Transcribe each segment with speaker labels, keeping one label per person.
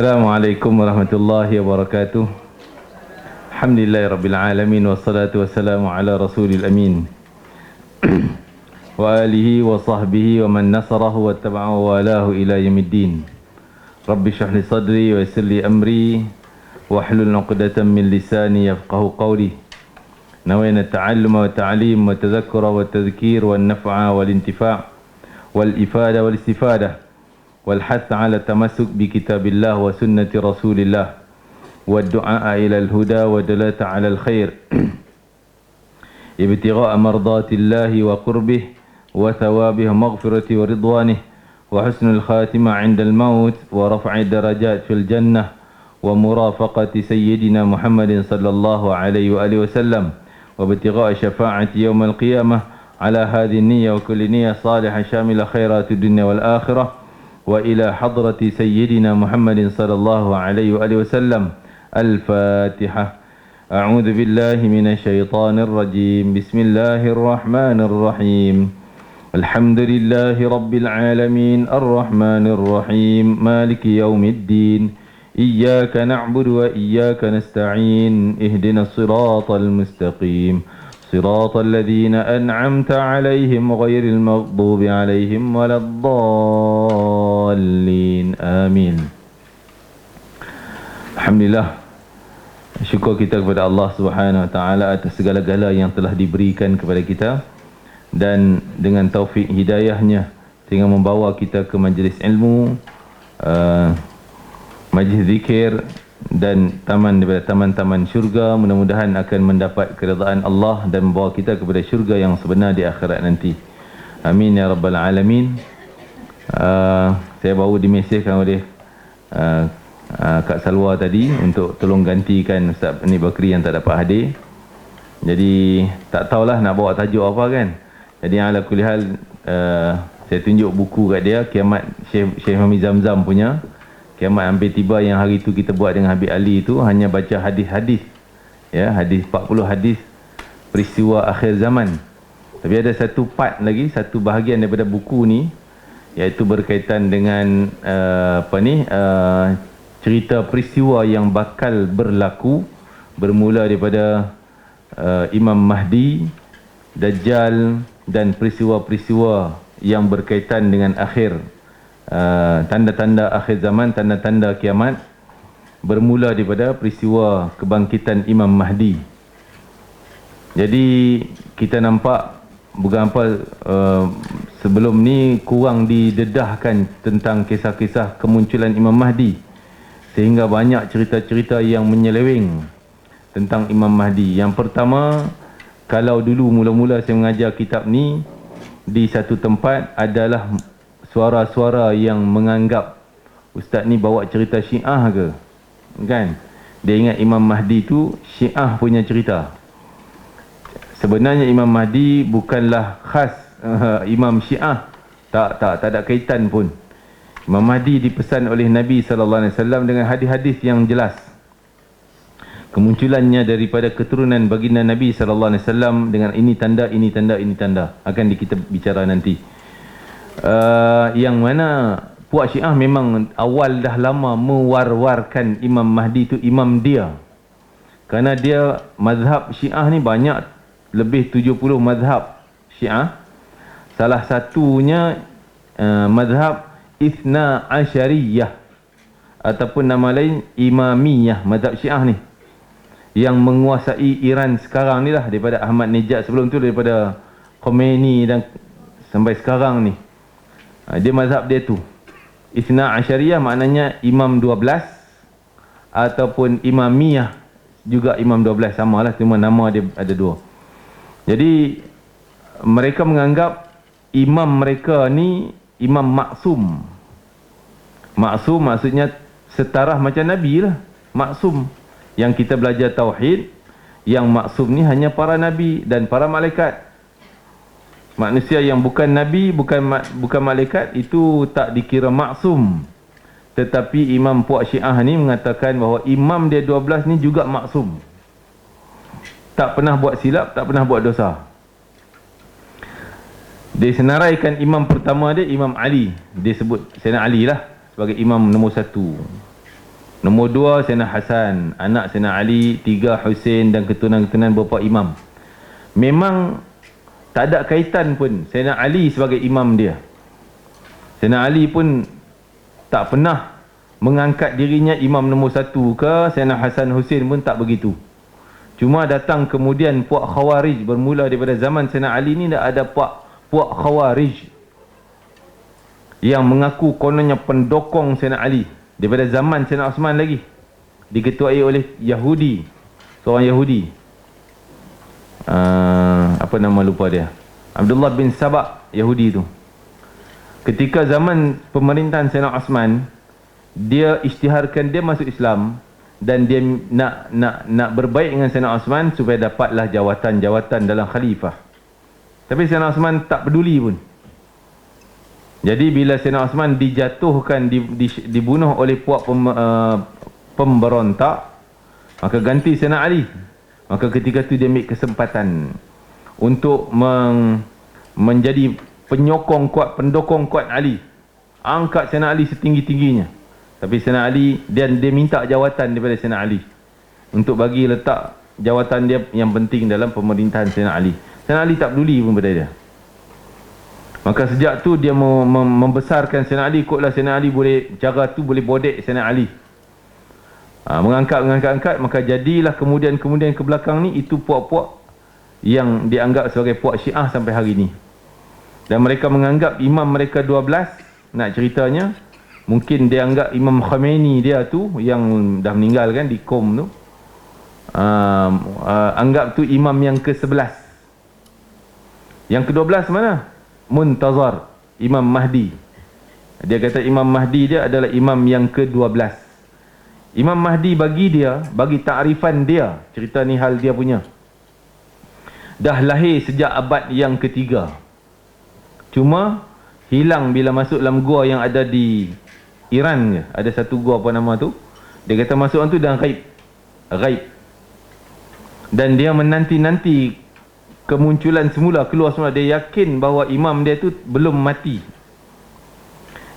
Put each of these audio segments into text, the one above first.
Speaker 1: Assalamualaikum warahmatullahi wabarakatuh. Alhamdulillahirabbil alamin wassalatu wassalamu ala rasulil amin wa alihi wa sahbihi wa man nasarahu wa taba'ahu wa alahu ila yaumiddin. Rabbi shrah li sadri wa yassir li amri wahlul 'uqdatam min lisani yafqahu qawli. Nawayna at-ta'alluma wa ta'lim wa tadhakkura wa tadhkir wa an-naf'a wal intifa' wal ifada wal istifadah والحث على التمسك بكتاب الله وسنة رسول الله والدعاء إلى الهدى والدلالة على الخير ابتغاء مرضات الله وقربه وثوابه ومغفرته ورضوانه وحسن الخاتمة عند الموت ورفع الدرجات في الجنة ومرافقة سيدنا محمد صلى الله عليه وآله وسلم وابتغاء شفاعة يوم القيامة على هذه النية وكل نية صالحة شاملة خيرات الدنيا والآخرة وإلى حضرة سيدنا محمد صلى الله عليه وآله وسلم. الفاتحة. أعوذ بالله من الشيطان الرجيم. بسم الله الرحمن الرحيم. الحمد لله رب العالمين الرحمن الرحيم مالك يوم الدين إياك نعبد وإياك نستعين اهدنا الصراط المستقيم صراط الذين أنعمت عليهم غير المغضوب عليهم ولا الضالين آمين. Alhamdulillah, syukur kita kepada Allah Subhanahu Wa Taala atas segala-gala yang telah diberikan kepada kita, dan dengan taufik hidayahnya sehingga membawa kita ke majlis ilmu, majlis zikir dan taman daripada taman-taman syurga. Mudah-mudahan akan mendapat keridaan Allah dan membawa kita kepada syurga yang sebenar di akhirat nanti. Amin ya rabbal alamin. Saya baru dimesejkan oleh Kak Salwa tadi untuk tolong gantikan Ustaz Ni Bakri yang tak dapat hadir. Jadi tak tahulah nak bawa tajuk apa kan. Jadi ala kulli hal, saya tunjuk buku kat dia, Kiamat Syekh Hamid Zamzam punya. Kiamat hampir tiba, yang hari tu kita buat dengan Habib Ali tu hanya baca hadis-hadis, ya, hadis 40 hadis peristiwa akhir zaman. Tapi ada satu part lagi, satu bahagian daripada buku ni, iaitu berkaitan dengan cerita peristiwa yang bakal berlaku bermula daripada Imam Mahdi, Dajjal dan peristiwa-peristiwa yang berkaitan dengan akhir, tanda-tanda akhir zaman, tanda-tanda kiamat, bermula daripada peristiwa kebangkitan Imam Mahdi. Jadi kita nampak bukan apa, sebelum ni kurang didedahkan tentang kisah-kisah kemunculan Imam Mahdi, sehingga banyak cerita-cerita yang menyeleweng tentang Imam Mahdi. Yang pertama, kalau dulu mula-mula saya mengajar kitab ni di satu tempat, adalah suara-suara yang menganggap Ustaz ni bawa cerita Syiah ke, kan? Dia ingat Imam Mahdi tu Syiah punya cerita. Sebenarnya Imam Mahdi bukanlah khas Imam Syiah, tak ada kaitan pun. Imam Mahdi dipesan oleh Nabi SAW dengan hadis-hadis yang jelas. Kemunculannya daripada keturunan baginda Nabi SAW dengan ini tanda, ini tanda, ini tanda. Akan kita bicara nanti. Yang mana puak Syiah memang awal dah lama mewar-warkan Imam Mahdi itu imam dia. Kerana dia, mazhab Syiah ni banyak, lebih 70 mazhab Syiah. Salah satunya mazhab Ithna Asyariyah, ataupun nama lain Imamiyah, mazhab Syiah ni, yang menguasai Iran sekarang ni lah, daripada Ahmad Nejad, sebelum tu daripada Khomeini dan sampai sekarang ni. Dia mazhab dia tu Ithna Asyariyah, maknanya Imam 12, ataupun Imamiyah juga Imam 12, samalah, cuma nama dia ada dua. Jadi mereka menganggap imam mereka ni imam maksum. Maksum maksudnya setara macam Nabi lah. Maksum, yang kita belajar tauhid, yang maksum ni hanya para Nabi dan para malaikat. Manusia yang bukan Nabi, bukan malaikat, itu tak dikira maksum. Tetapi imam puak Syiah ni mengatakan bahawa imam dia 12 ni juga maksum. Tak pernah buat silap, tak pernah buat dosa. Dia senaraikan imam pertama dia Imam Ali. Dia sebut Sayyidina Ali lah sebagai imam nombor 1. Nombor 2 Sayyidina Hasan, anak Sayyidina Ali. 3 Husain dan keturunan-keturunan beberapa imam. Memang tak ada kaitan pun Sayyidina Ali sebagai imam dia. Sayyidina Ali pun tak pernah mengangkat dirinya imam nombor 1 ke. Sayyidina Hasan Husain pun tak begitu. Cuma datang kemudian puak Khawarij, bermula daripada zaman Sayyidina Ali ni dah ada puak Khawarij yang mengaku kononnya pendokong Sayyidina Ali daripada zaman Sayyidina Osman lagi, diketuai oleh Yahudi, seorang Yahudi, apa nama lupa dia, Abdullah bin Sabah, Yahudi tu. Ketika zaman pemerintahan Sayyidina Osman, dia isytiharkan dia masuk Islam dan dia nak berbaik dengan Sayyidina Osman supaya dapatlah jawatan-jawatan dalam khalifah. Tapi Sayyidina Osman tak peduli pun. Jadi bila Sayyidina Osman dijatuhkan, dibunuh oleh puak pemberontak, maka ganti Sayyidina Ali. Maka ketika itu dia ambil kesempatan untuk menjadi penyokong kuat, pendokong kuat Ali. Angkat Sayyidina Ali setinggi-tingginya. Tapi Sayyidina Ali, dia minta jawatan daripada Sayyidina Ali untuk bagi letak jawatan dia yang penting dalam pemerintahan Sayyidina Ali. Sayyidina Ali tak peduli pun pada dia. Maka sejak tu dia membesarkan Sayyidina Ali. Ikutlah Sayyidina Ali boleh, cara tu boleh bodek Sayyidina Ali. Mengangkat. Maka jadilah kemudian ke belakang ni, itu puak-puak yang dianggap sebagai puak Syiah sampai hari ni. Dan mereka menganggap imam mereka 12. Nak ceritanya, mungkin dia anggap Imam Khomeini dia tu yang dah meninggal kan di Qom tu, anggap tu imam yang ke-11. Yang ke-12 mana? Muntazar, Imam Mahdi. Dia kata Imam Mahdi dia adalah imam yang ke-12. Imam Mahdi bagi ta'rifan dia, cerita ni hal dia punya, dah lahir sejak abad yang ke-3. Cuma hilang bila masuk dalam gua yang ada di Iran je. Ada satu gua apa nama tu, dia kata masuk tu dan ghaib. Dan dia menanti-nanti kemunculan semula, keluar semula. Dia yakin bahawa imam dia tu belum mati.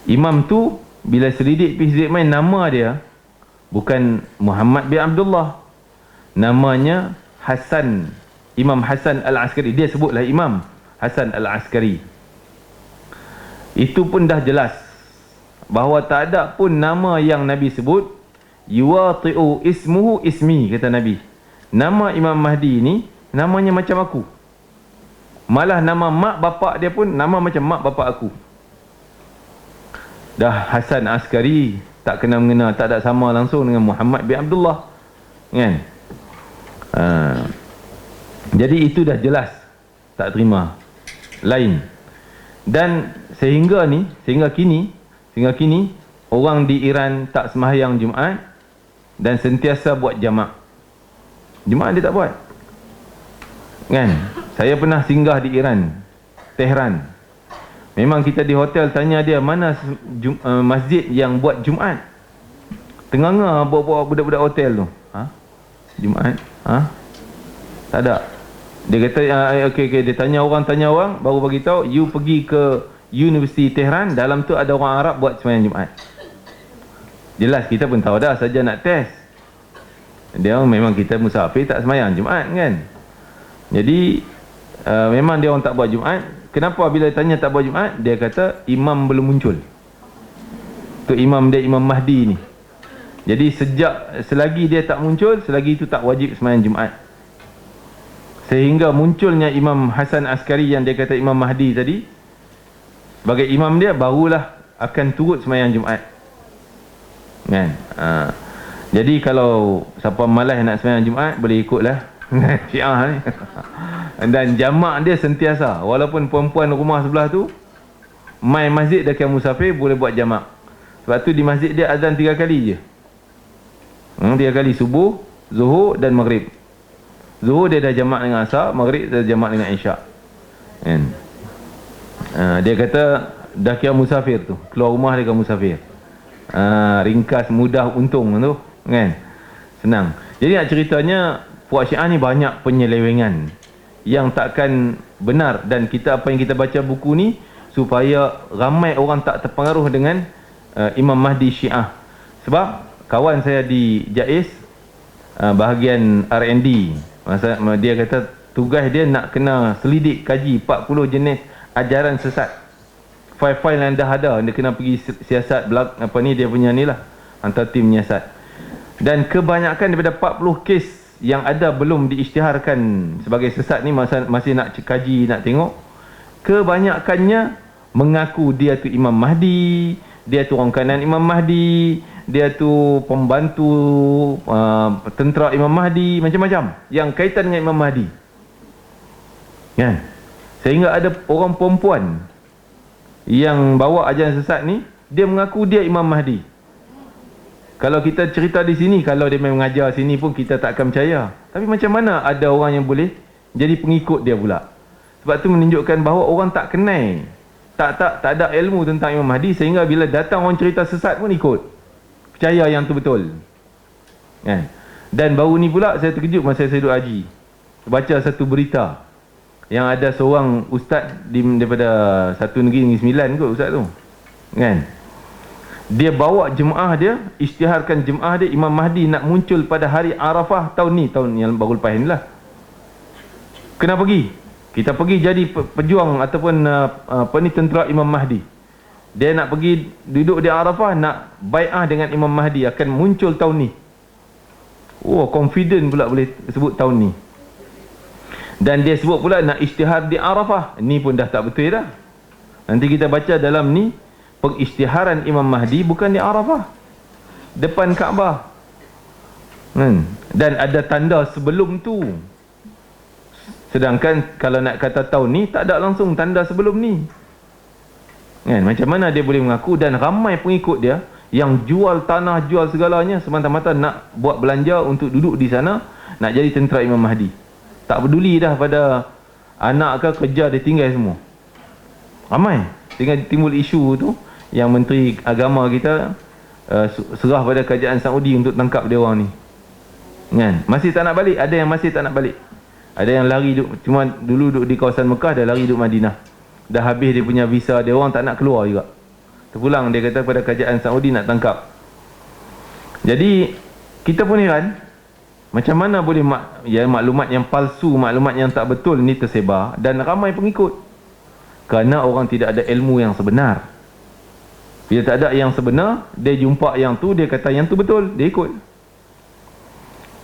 Speaker 1: Imam tu bila selidik main, nama dia bukan Muhammad bin Abdullah, namanya Hasan, Imam Hasan Al-Askari. Dia sebutlah Imam Hasan Al-Askari. Itu pun dah jelas bahawa tak ada pun nama yang Nabi sebut yuwati'u ismuhu ismi, kata Nabi. Nama Imam Mahdi ni namanya macam aku. Malah nama mak bapak dia pun nama macam mak bapak aku. Dah Hasan Askari, tak kena-mengena, tak ada sama langsung dengan Muhammad bin Abdullah, kan? Jadi itu dah jelas tak terima lain. Dan sehingga kini orang di Iran tak sembahyang Jumaat dan sentiasa buat jamak. Jumaat dia tak buat, kan? Saya pernah singgah di Iran, Tehran. Memang kita di hotel tanya dia mana masjid yang buat Jumaat. Tengah-tengah bawa budak-budak hotel tu, Jumaat? Tak ada. Dia kata okey, dia tanya orang baru bagi tahu, you pergi ke Universiti Tehran, dalam tu ada orang Arab buat sembahyang Jumaat. Jelas kita pun tahu dah, saja nak test. Dia memang kita musafir tak sembahyang Jumaat, kan? Jadi memang dia orang tak buat Jumaat. Kenapa bila tanya tak buat Jumaat? Dia kata imam belum muncul. Tu imam dia, Imam Mahdi ni. Jadi selagi dia tak muncul, selagi itu tak wajib sembahyang Jumaat. Sehingga munculnya Imam Hasan Askari yang dia kata Imam Mahdi tadi sebagai imam dia, barulah akan turut sembahyang Jumaat, kan? Jadi kalau siapa malas nak sembahyang Jumaat, boleh ikutlah Syiah ni. Dan jamak dia sentiasa, walaupun perempuan rumah sebelah tu main masjid dekat musafir, boleh buat jamak. Sebab tu di masjid dia azan 3 kali je. 3 kali, subuh, zuhur dan maghrib. Zuhur dia dah jamak dengan asar, maghrib dia dah jamak dengan isyak, kan? Dia kata dah kira musafir tu, keluar rumah dia kira musafir. Ringkas, mudah, untung tu, kan? Senang. Jadi nak ceritanya, puak Syiah ni banyak penyelewengan yang takkan benar. Dan apa yang kita baca buku ni supaya ramai orang tak terpengaruh dengan Imam Mahdi Syiah. Sebab kawan saya di JAIS, bahagian R&D, dia kata tugas dia nak kena selidik kaji 40 jenis ajaran sesat. File-file yang dah ada, dia kena pergi siasat apa ni, dia punya ni lah, hantar tim menyiasat. Dan kebanyakan daripada 40 kes yang ada belum diisytiharkan sebagai sesat ni, masih nak kaji, nak tengok. Kebanyakannya mengaku dia tu Imam Mahdi, dia tu orang kanan Imam Mahdi, dia tu pembantu tentera Imam Mahdi, macam-macam yang kaitan dengan Imam Mahdi, kan? Sehingga ada orang perempuan yang bawa ajaran sesat ni, dia mengaku dia Imam Mahdi. Kalau kita cerita di sini, kalau dia memang mengajar sini pun kita tak akan percaya. Tapi macam mana ada orang yang boleh jadi pengikut dia pula? Sebab tu menunjukkan bahawa orang tak kenal, tak ada ilmu tentang Imam Mahdi, sehingga bila datang orang cerita sesat pun ikut, percaya yang tu betul, kan? Dan baru ni pula saya terkejut masa saya duduk haji, baca satu berita yang ada seorang ustaz daripada satu negeri, Negeri Sembilan kot ustaz tu, kan? Dia bawa jemaah dia, isytiharkan jemaah dia, Imam Mahdi nak muncul pada hari Arafah tahun ni, tahun yang baru lepas ni lah. Kena pergi, kita pergi jadi pejuang ataupun tentera Imam Mahdi. Dia nak pergi duduk di Arafah, nak bai'ah dengan Imam Mahdi, akan muncul tahun ni. Oh, confident pula boleh sebut tahun ni. Dan dia sebut pula nak isytihar di Arafah. Ni pun dah tak betul dah. Nanti kita baca dalam ni, pengisytiharan Imam Mahdi bukan di Arafah, depan Kaabah, dan ada tanda sebelum tu. Sedangkan kalau nak kata tahun ni, tak ada langsung tanda sebelum ni, kan? Macam mana dia boleh mengaku? Dan ramai pengikut dia yang jual tanah, jual segalanya semata-mata nak buat belanja untuk duduk di sana, nak jadi tentera Imam Mahdi. Tak peduli dah pada anak ke kerja, dia tinggal semua. Ramai. Sehingga timbul isu tu yang Menteri Agama kita serah pada kerajaan Saudi untuk tangkap dia orang ni, kan? Masih tak nak balik. Ada yang masih tak nak balik. Ada yang lari cuma dulu duduk di kawasan Mekah, dah lari duduk Madinah. Dah habis dia punya visa, dia orang tak nak keluar juga. Terpulang dia kata pada kerajaan Saudi nak tangkap. Jadi kita pun heran, macam mana boleh maklumat yang palsu, maklumat yang tak betul ni tersebar dan ramai pengikut. Kerana orang tidak ada ilmu yang sebenar. Bila tak ada yang sebenar, dia jumpa yang tu, dia kata yang tu betul, dia ikut.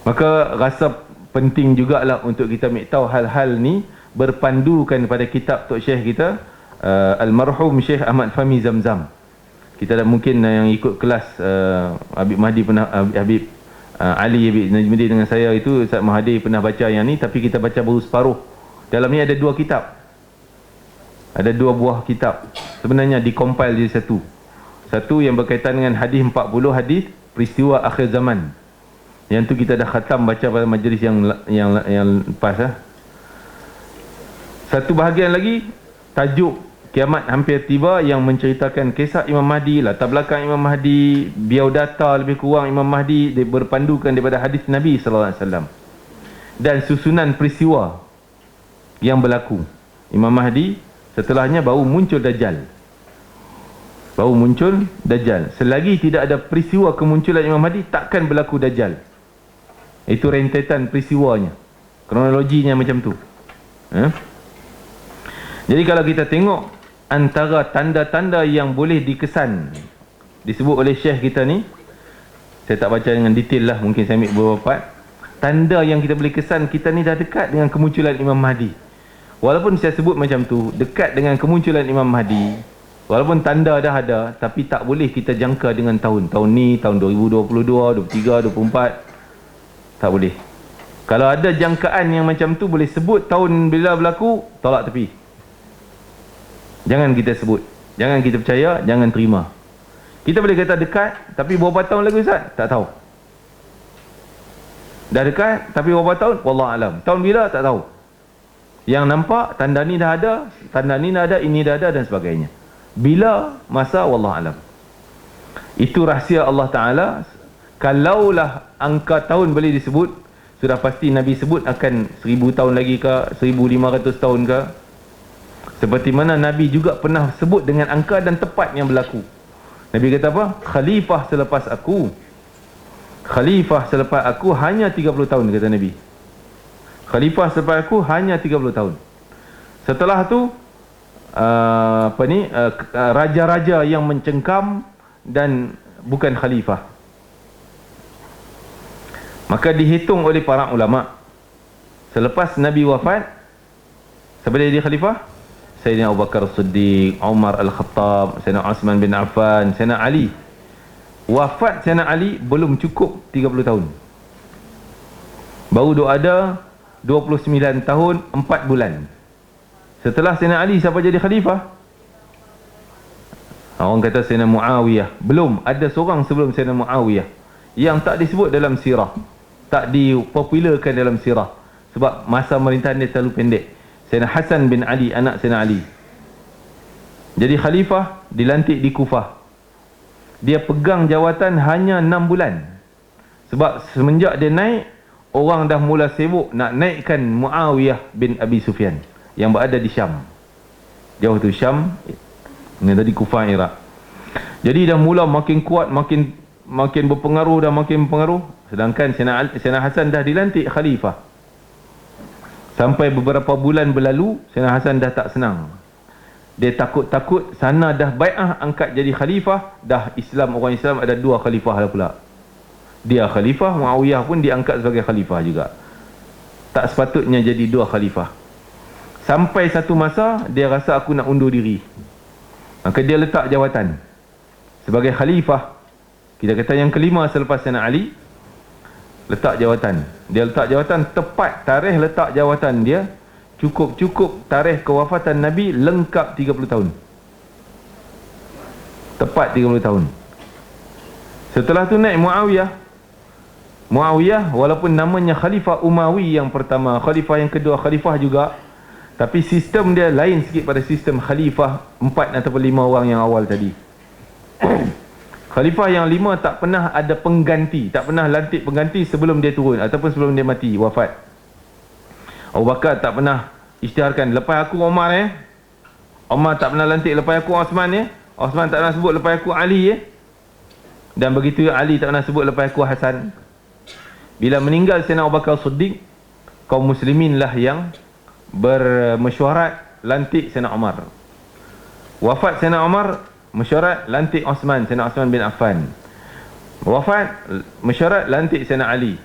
Speaker 1: Maka rasa penting jugalah untuk kita tahu hal-hal ni, berpandukan pada kitab Tok Syekh kita, almarhum Syekh Ahmad Fahmi Zamzam. Kita dah mungkin yang ikut kelas Habib Mahdi pernah, Habib Ali Habib Najmuddin dengan saya itu, Ustaz Mahathir pernah baca yang ni, tapi kita baca baru separuh. Dalam ni ada dua kitab. Ada dua buah kitab. Sebenarnya dikompil jadi satu. Satu yang berkaitan dengan hadis 40, hadis peristiwa akhir zaman. Yang tu kita dah khatam baca pada majlis yang lepas lah. Satu bahagian lagi, tajuk Kiamat Hampir Tiba, yang menceritakan kisah Imam Mahdi, latar belakang Imam Mahdi, biodata lebih kurang Imam Mahdi, dia berpandukan daripada hadis Nabi SAW. Dan susunan peristiwa yang berlaku. Imam Mahdi, setelahnya baru muncul Dajjal. Baru muncul Dajjal. Selagi tidak ada peristiwa kemunculan Imam Mahdi, takkan berlaku Dajjal. Itu rentetan peristiwanya, kronologinya macam tu. Jadi kalau kita tengok antara tanda-tanda yang boleh dikesan, disebut oleh Syekh kita ni, saya tak baca dengan detail lah, mungkin saya ambil beberapa part. Tanda yang kita boleh kesan kita ni dah dekat dengan kemunculan Imam Mahdi. Walaupun saya sebut macam tu, dekat dengan kemunculan Imam Mahdi, walaupun tanda dah ada, tapi tak boleh kita jangka dengan tahun. Tahun ni, tahun 2022, 23, 24, tak boleh. Kalau ada jangkaan yang macam tu, boleh sebut tahun bila berlaku, tolak tepi. Jangan kita sebut, jangan kita percaya, jangan terima. Kita boleh kata dekat, tapi berapa tahun lagi Ustaz? Tak tahu. Dah dekat, tapi berapa tahun? Wallahualam. Tahun bila? Tak tahu. Yang nampak, tanda ni dah ada, tanda ni dah ada, ini dah ada dan sebagainya. Bila, masa, wallahualam. Itu rahsia Allah Ta'ala. Kalaulah angka tahun boleh disebut, sudah pasti Nabi sebut akan 1000 tahun lagi ke, 1500 tahun ke. Seperti mana Nabi juga pernah sebut dengan angka dan tepat yang berlaku. Nabi kata apa? Khalifah selepas aku Khalifah selepas aku hanya 30 tahun, kata Nabi. Khalifah selepas aku hanya 30 tahun. Setelah tu raja-raja yang mencengkam dan bukan khalifah. Maka dihitung oleh para ulama, selepas Nabi wafat, siapa dia jadi khalifah? Sayyidina Abu Bakar Siddiq, Umar Al-Khattab, Sayyidina Uthman bin Affan, Sayyidina Ali. Wafat Sayyidina Ali belum cukup 30 tahun. Baru ada 29 tahun 4 bulan. Setelah Sayyidina Ali, siapa jadi khalifah? Orang kata Sayyidina Muawiyah. Belum, ada seorang sebelum Sayyidina Muawiyah yang tak disebut dalam sirah, tak dipopularkan dalam sirah, sebab masa pemerintahan dia terlalu pendek. Sayyidina Hasan bin Ali, anak Sayyidina Ali, jadi khalifah, dilantik di Kufah. Dia pegang jawatan hanya 6 bulan. Sebab semenjak dia naik, orang dah mula sibuk nak naikkan Muawiyah bin Abi Sufyan yang berada di Syam. Jauh tu Syam, ini tadi Kufah, Iraq. Jadi dah mula makin kuat, makin berpengaruh dan makin berpengaruh. Sedangkan Sayyidina Hasan dah dilantik khalifah. Sampai beberapa bulan berlalu, Sayyidina Hasan dah tak senang. Dia takut-takut sana dah bai'ah angkat jadi khalifah, dah Islam, orang Islam ada 2 khalifah dah pula. Dia khalifah, Muawiyah pun diangkat sebagai khalifah juga. Tak sepatutnya jadi 2 khalifah. Sampai satu masa dia rasa aku nak undur diri. Maka dia letak jawatan sebagai khalifah. Kita kata yang kelima selepas Sayyidina Ali, letak jawatan. Dia letak jawatan tepat tarikh letak jawatan dia, cukup tarikh kewafatan Nabi lengkap 30 tahun. Tepat 30 tahun. Setelah tu naik Muawiyah. Muawiyah walaupun namanya Khalifah Umawi yang pertama, Khalifah yang kedua, Khalifah juga, tapi sistem dia lain sikit pada sistem Khalifah 4 ataupun 5 orang yang awal tadi. Khalifah yang 5 tak pernah ada pengganti, tak pernah lantik pengganti sebelum dia turun ataupun sebelum dia mati, wafat. Abu Bakar tak pernah isytiharkan lepas aku Umar Umar tak pernah lantik lepas aku Osman Osman tak pernah sebut lepas aku Ali dan begitu Ali tak pernah sebut lepas aku Hasan. Bila meninggal Sayyidina Abu Bakar Siddiq, kaum muslimin lah yang bermesyuarat lantik Sayyidina Umar. Wafat Sayyidina Umar, mesyuarat lantik Osman, Sayyidina Osman bin Affan. Wafat, mesyuarat lantik Sayyidina Ali.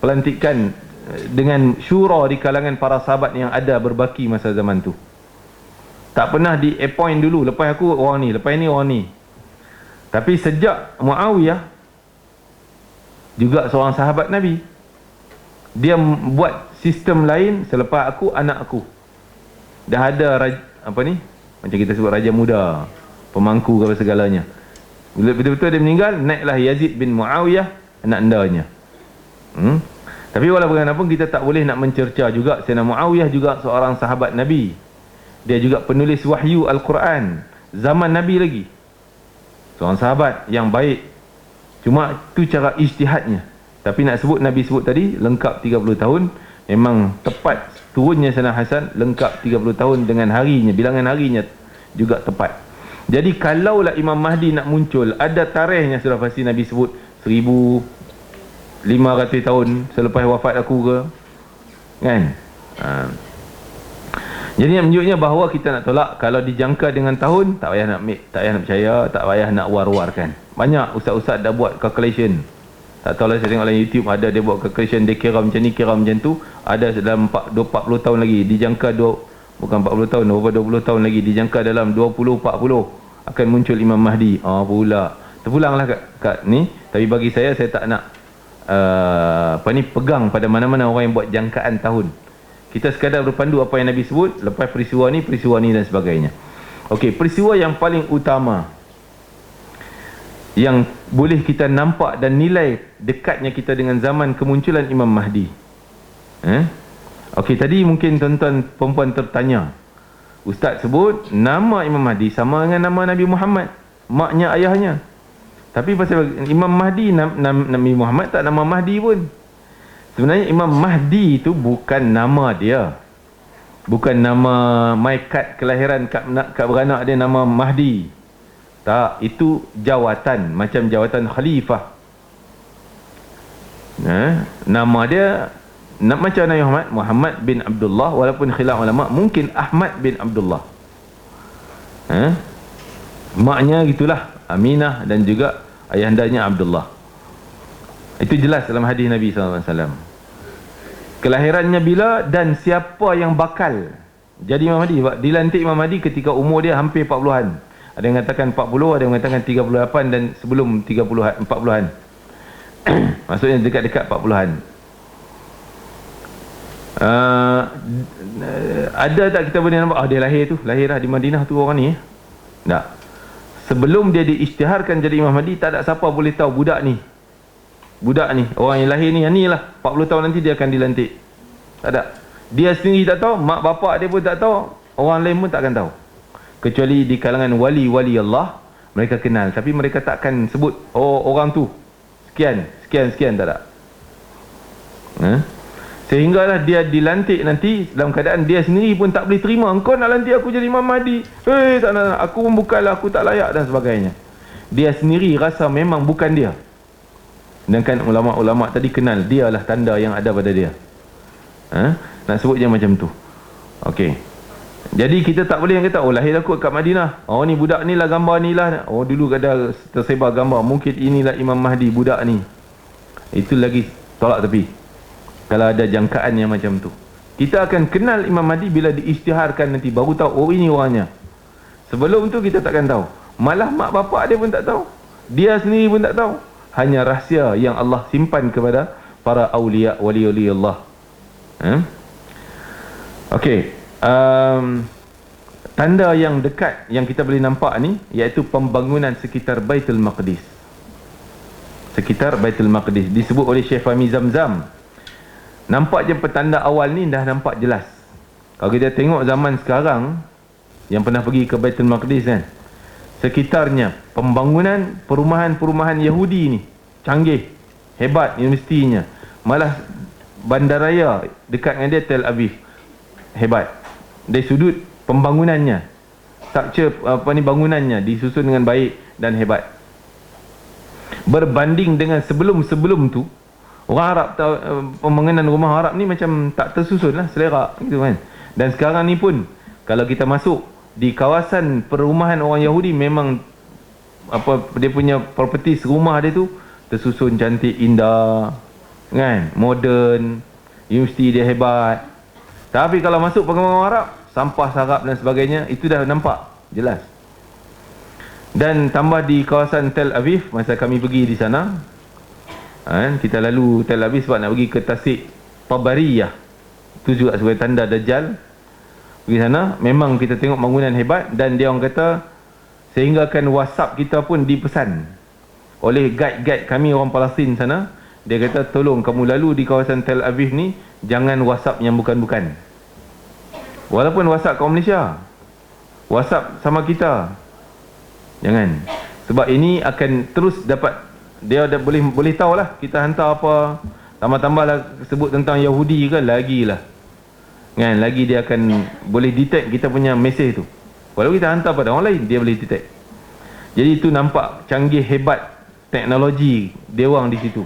Speaker 1: Pelantikan dengan syura di kalangan para sahabat yang ada berbaki masa zaman tu. Tak pernah di appoint dulu, lepas aku orang ni, lepas ni orang ni. Tapi sejak Muawiyah, juga seorang sahabat Nabi, dia buat sistem lain. Selepas aku, anak aku. Dah ada macam kita sebut raja muda, pemangku kepada segalanya. Bila betul-betul dia meninggal, naiklah Yazid bin Muawiyah, anak andanya. Tapi walaupun bagaimanapun kita tak boleh nak mencerca juga Sayyidina Muawiyah juga seorang sahabat Nabi. Dia juga penulis wahyu Al-Quran zaman Nabi lagi. Seorang sahabat yang baik. Cuma tu cara ijtihadnya. Tapi nak sebut, Nabi sebut tadi lengkap 30 tahun. Memang tepat turunnya Sayyidina Hasan lengkap 30 tahun dengan harinya, bilangan harinya juga tepat. Jadi kalaulah Imam Mahdi nak muncul, ada tarikhnya sudah pasti Nabi sebut 1500 tahun selepas wafat aku ke, kan? Jadi yang menunjuknya bahawa kita nak tolak kalau dijangka dengan tahun, tak payah nak percaya, tak payah nak war-warkan. Banyak ustaz-ustaz dah buat calculation. Tak tahu lah, saya tengok dalam YouTube ada dia buat calculation, dia kira macam ni, kira macam tu. Ada dalam 40 tahun lagi dijangka, bukan 40 tahun, over 20 tahun lagi dijangka dalam 20-40 akan muncul Imam Mahdi. Pula terpulanglah kat ni. Tapi bagi saya tak nak pegang pada mana-mana orang yang buat jangkaan tahun. Kita sekadar berpandu apa yang Nabi sebut, lepas peristiwa ni dan sebagainya. Okey, peristiwa yang paling utama yang boleh kita nampak dan nilai dekatnya kita dengan zaman kemunculan Imam Mahdi. Okey, tadi mungkin tuan-tuan perempuan tertanya, Ustaz sebut nama Imam Mahdi sama dengan nama Nabi Muhammad, maknya ayahnya. Tapi pasal Imam Mahdi, Nabi Muhammad tak nama Mahdi pun. Sebenarnya Imam Mahdi itu bukan nama dia. Bukan nama kad kelahiran kad beranak dia nama Mahdi. Tak, itu jawatan, macam jawatan khalifah. Nama dia macam Nabi Muhammad bin Abdullah, walaupun khilaf ulama mungkin Ahmad bin Abdullah. Maknya gitulah, Aminah dan juga ayahandanya Abdullah. Itu jelas dalam hadis Nabi SAW. Kelahirannya bila dan siapa yang bakal jadi Imam Mahdi. Dilantik Imam Mahdi ketika umur dia hampir 40-an. Ada yang mengatakan 40, ada yang mengatakan 38 dan sebelum 30-an, 40-an. Maksudnya dekat-dekat 40-an. Ada tak kita boleh nampak dia lahir lah di Madinah tu orang ni? Tak. Sebelum dia diisytiharkan jadi Imam Mahdi, tak ada siapa boleh tahu budak ni orang yang lahir ni, yang ni lah 40 tahun nanti dia akan dilantik. Tak ada. Dia sendiri tak tahu, mak bapak dia pun tak tahu, orang lain pun tak akan tahu, kecuali di kalangan wali-wali Allah mereka kenal, tapi mereka takkan sebut orang tu sekian, tak ada. Sehinggalah dia dilantik nanti dalam keadaan dia sendiri pun tak boleh terima. Engkau nak lantik aku jadi Imam Mahdi, tak nak, aku pun bukanlah, aku tak layak dan sebagainya. Dia sendiri rasa memang bukan dia. Sedangkan ulama-ulama tadi kenal, dialah tanda yang ada pada dia. Nak sebut je macam tu. Okey. Jadi kita tak boleh yang kata, lahir aku kat Madinah, ni budak ni lah, gambar ni lah, dulu ada tersebar gambar, mungkin inilah Imam Mahdi budak ni. Itu lagi tolak tepi. Kalau ada jangkaan yang macam tu, kita akan kenal Imam Mahdi bila diisytiharkan nanti, baru tahu ini orangnya. Sebelum tu kita takkan tahu. Malah mak bapak dia pun tak tahu, dia sendiri pun tak tahu. Hanya rahsia yang Allah simpan kepada para awliya, wali-wali Allah. Okey. Tanda yang dekat yang kita boleh nampak ni, iaitu pembangunan sekitar Baitul Maqdis. Sekitar Baitul Maqdis disebut oleh Syekh Fahmi Zamzam. Nampak je petanda awal ni dah nampak jelas. Kalau kita tengok zaman sekarang yang pernah pergi ke Baitul Maqdis kan, sekitarnya pembangunan perumahan-perumahan Yahudi ni canggih, hebat universitinya. Malah bandaraya dekat dengan dia, Tel Aviv, hebat dari sudut pembangunannya, structure bangunannya disusun dengan baik dan hebat. Berbanding dengan sebelum-sebelum tu, orang Arab tahu, pembangunan rumah Arab ni macam tak tersusun lah, selera gitu kan. Dan sekarang ni pun kalau kita masuk di kawasan perumahan orang Yahudi, memang dia punya properties rumah dia tu tersusun cantik, indah kan, moden, universiti dia hebat. Tapi kalau masuk perumahan Arab, sampah sarap dan sebagainya, itu dah nampak jelas. Dan tambah di kawasan Tel Aviv, masa kami pergi di sana, kita lalu Tel Aviv sebab nak pergi ke Tasik Tabariyah, itu juga sebagai tanda Dajjal. Pergi sana, memang kita tengok bangunan hebat. Dan dia orang kata, sehinggakan WhatsApp kita pun dipesan oleh guide-guide kami orang Palestin sana. Dia kata, tolong kamu lalu di kawasan Tel Aviv ni, jangan WhatsApp yang bukan-bukan. Walaupun WhatsApp kaum Malaysia, WhatsApp sama kita, jangan. Sebab ini akan terus dapat, dia dah boleh tahulah kita hantar apa, tambah-tambahlah sebut tentang Yahudi ke, lagilah kan, lagi dia akan boleh detect kita punya mesej tu. Walau kita hantar pada orang lain, dia boleh detect. Jadi itu nampak canggih, hebat teknologi dia orang di situ.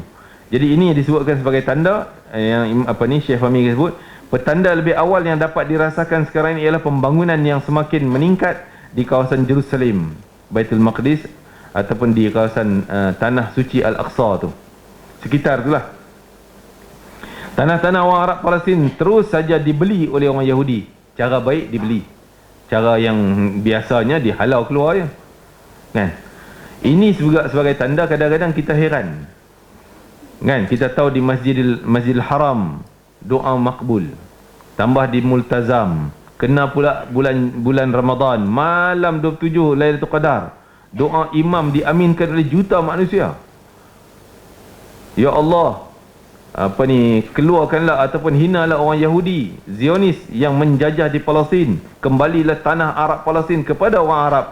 Speaker 1: Jadi ini disebutkan sebagai tanda yang Syekh Fahmi sebut, petanda lebih awal yang dapat dirasakan sekarang ini ialah pembangunan yang semakin meningkat di kawasan Jerusalem, Baitul Maqdis, ataupun di kawasan tanah suci Al-Aqsa tu. Sekitar itulah. Tanah-tanah orang Arab Palestin terus saja dibeli oleh orang Yahudi. Cara baik dibeli, cara yang biasanya dihalau keluar je kan. Ini juga sebagai tanda, kadang-kadang kita heran kan, kita tahu di Masjidil Haram doa makbul, tambah di Multazam, kena pula bulan Ramadan, malam 27 Lailatul Qadar, doa imam diaminkan oleh juta manusia. Ya Allah, keluarkanlah ataupun hinalah orang Yahudi Zionis yang menjajah di Palestin, kembalilah tanah Arab Palestin kepada orang Arab.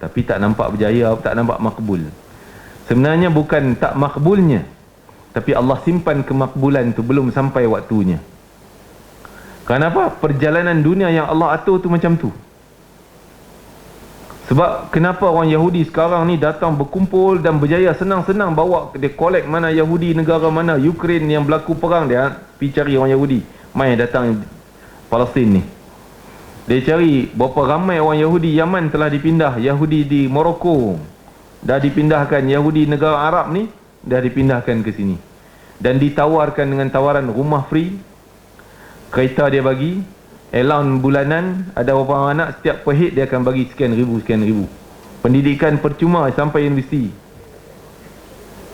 Speaker 1: Tapi tak nampak berjaya, tak nampak makbul. Sebenarnya bukan tak makbulnya, tapi Allah simpan kemakbulan tu, belum sampai waktunya. Kenapa? Perjalanan dunia yang Allah atur tu macam tu. Sebab kenapa orang Yahudi sekarang ni datang berkumpul dan berjaya senang-senang bawa, dia collect mana Yahudi negara mana, Ukraine yang berlaku perang, dia pergi cari orang Yahudi mai datang Palestin ni. Dia cari berapa ramai orang Yahudi Yaman telah dipindah, Yahudi di Morocco dah dipindahkan, Yahudi negara Arab ni dah dipindahkan ke sini, dan ditawarkan dengan tawaran rumah free, kereta dia bagi, allowance bulanan, ada beberapa anak setiap per head dia akan bagi sekian ribu, pendidikan percuma sampai universiti.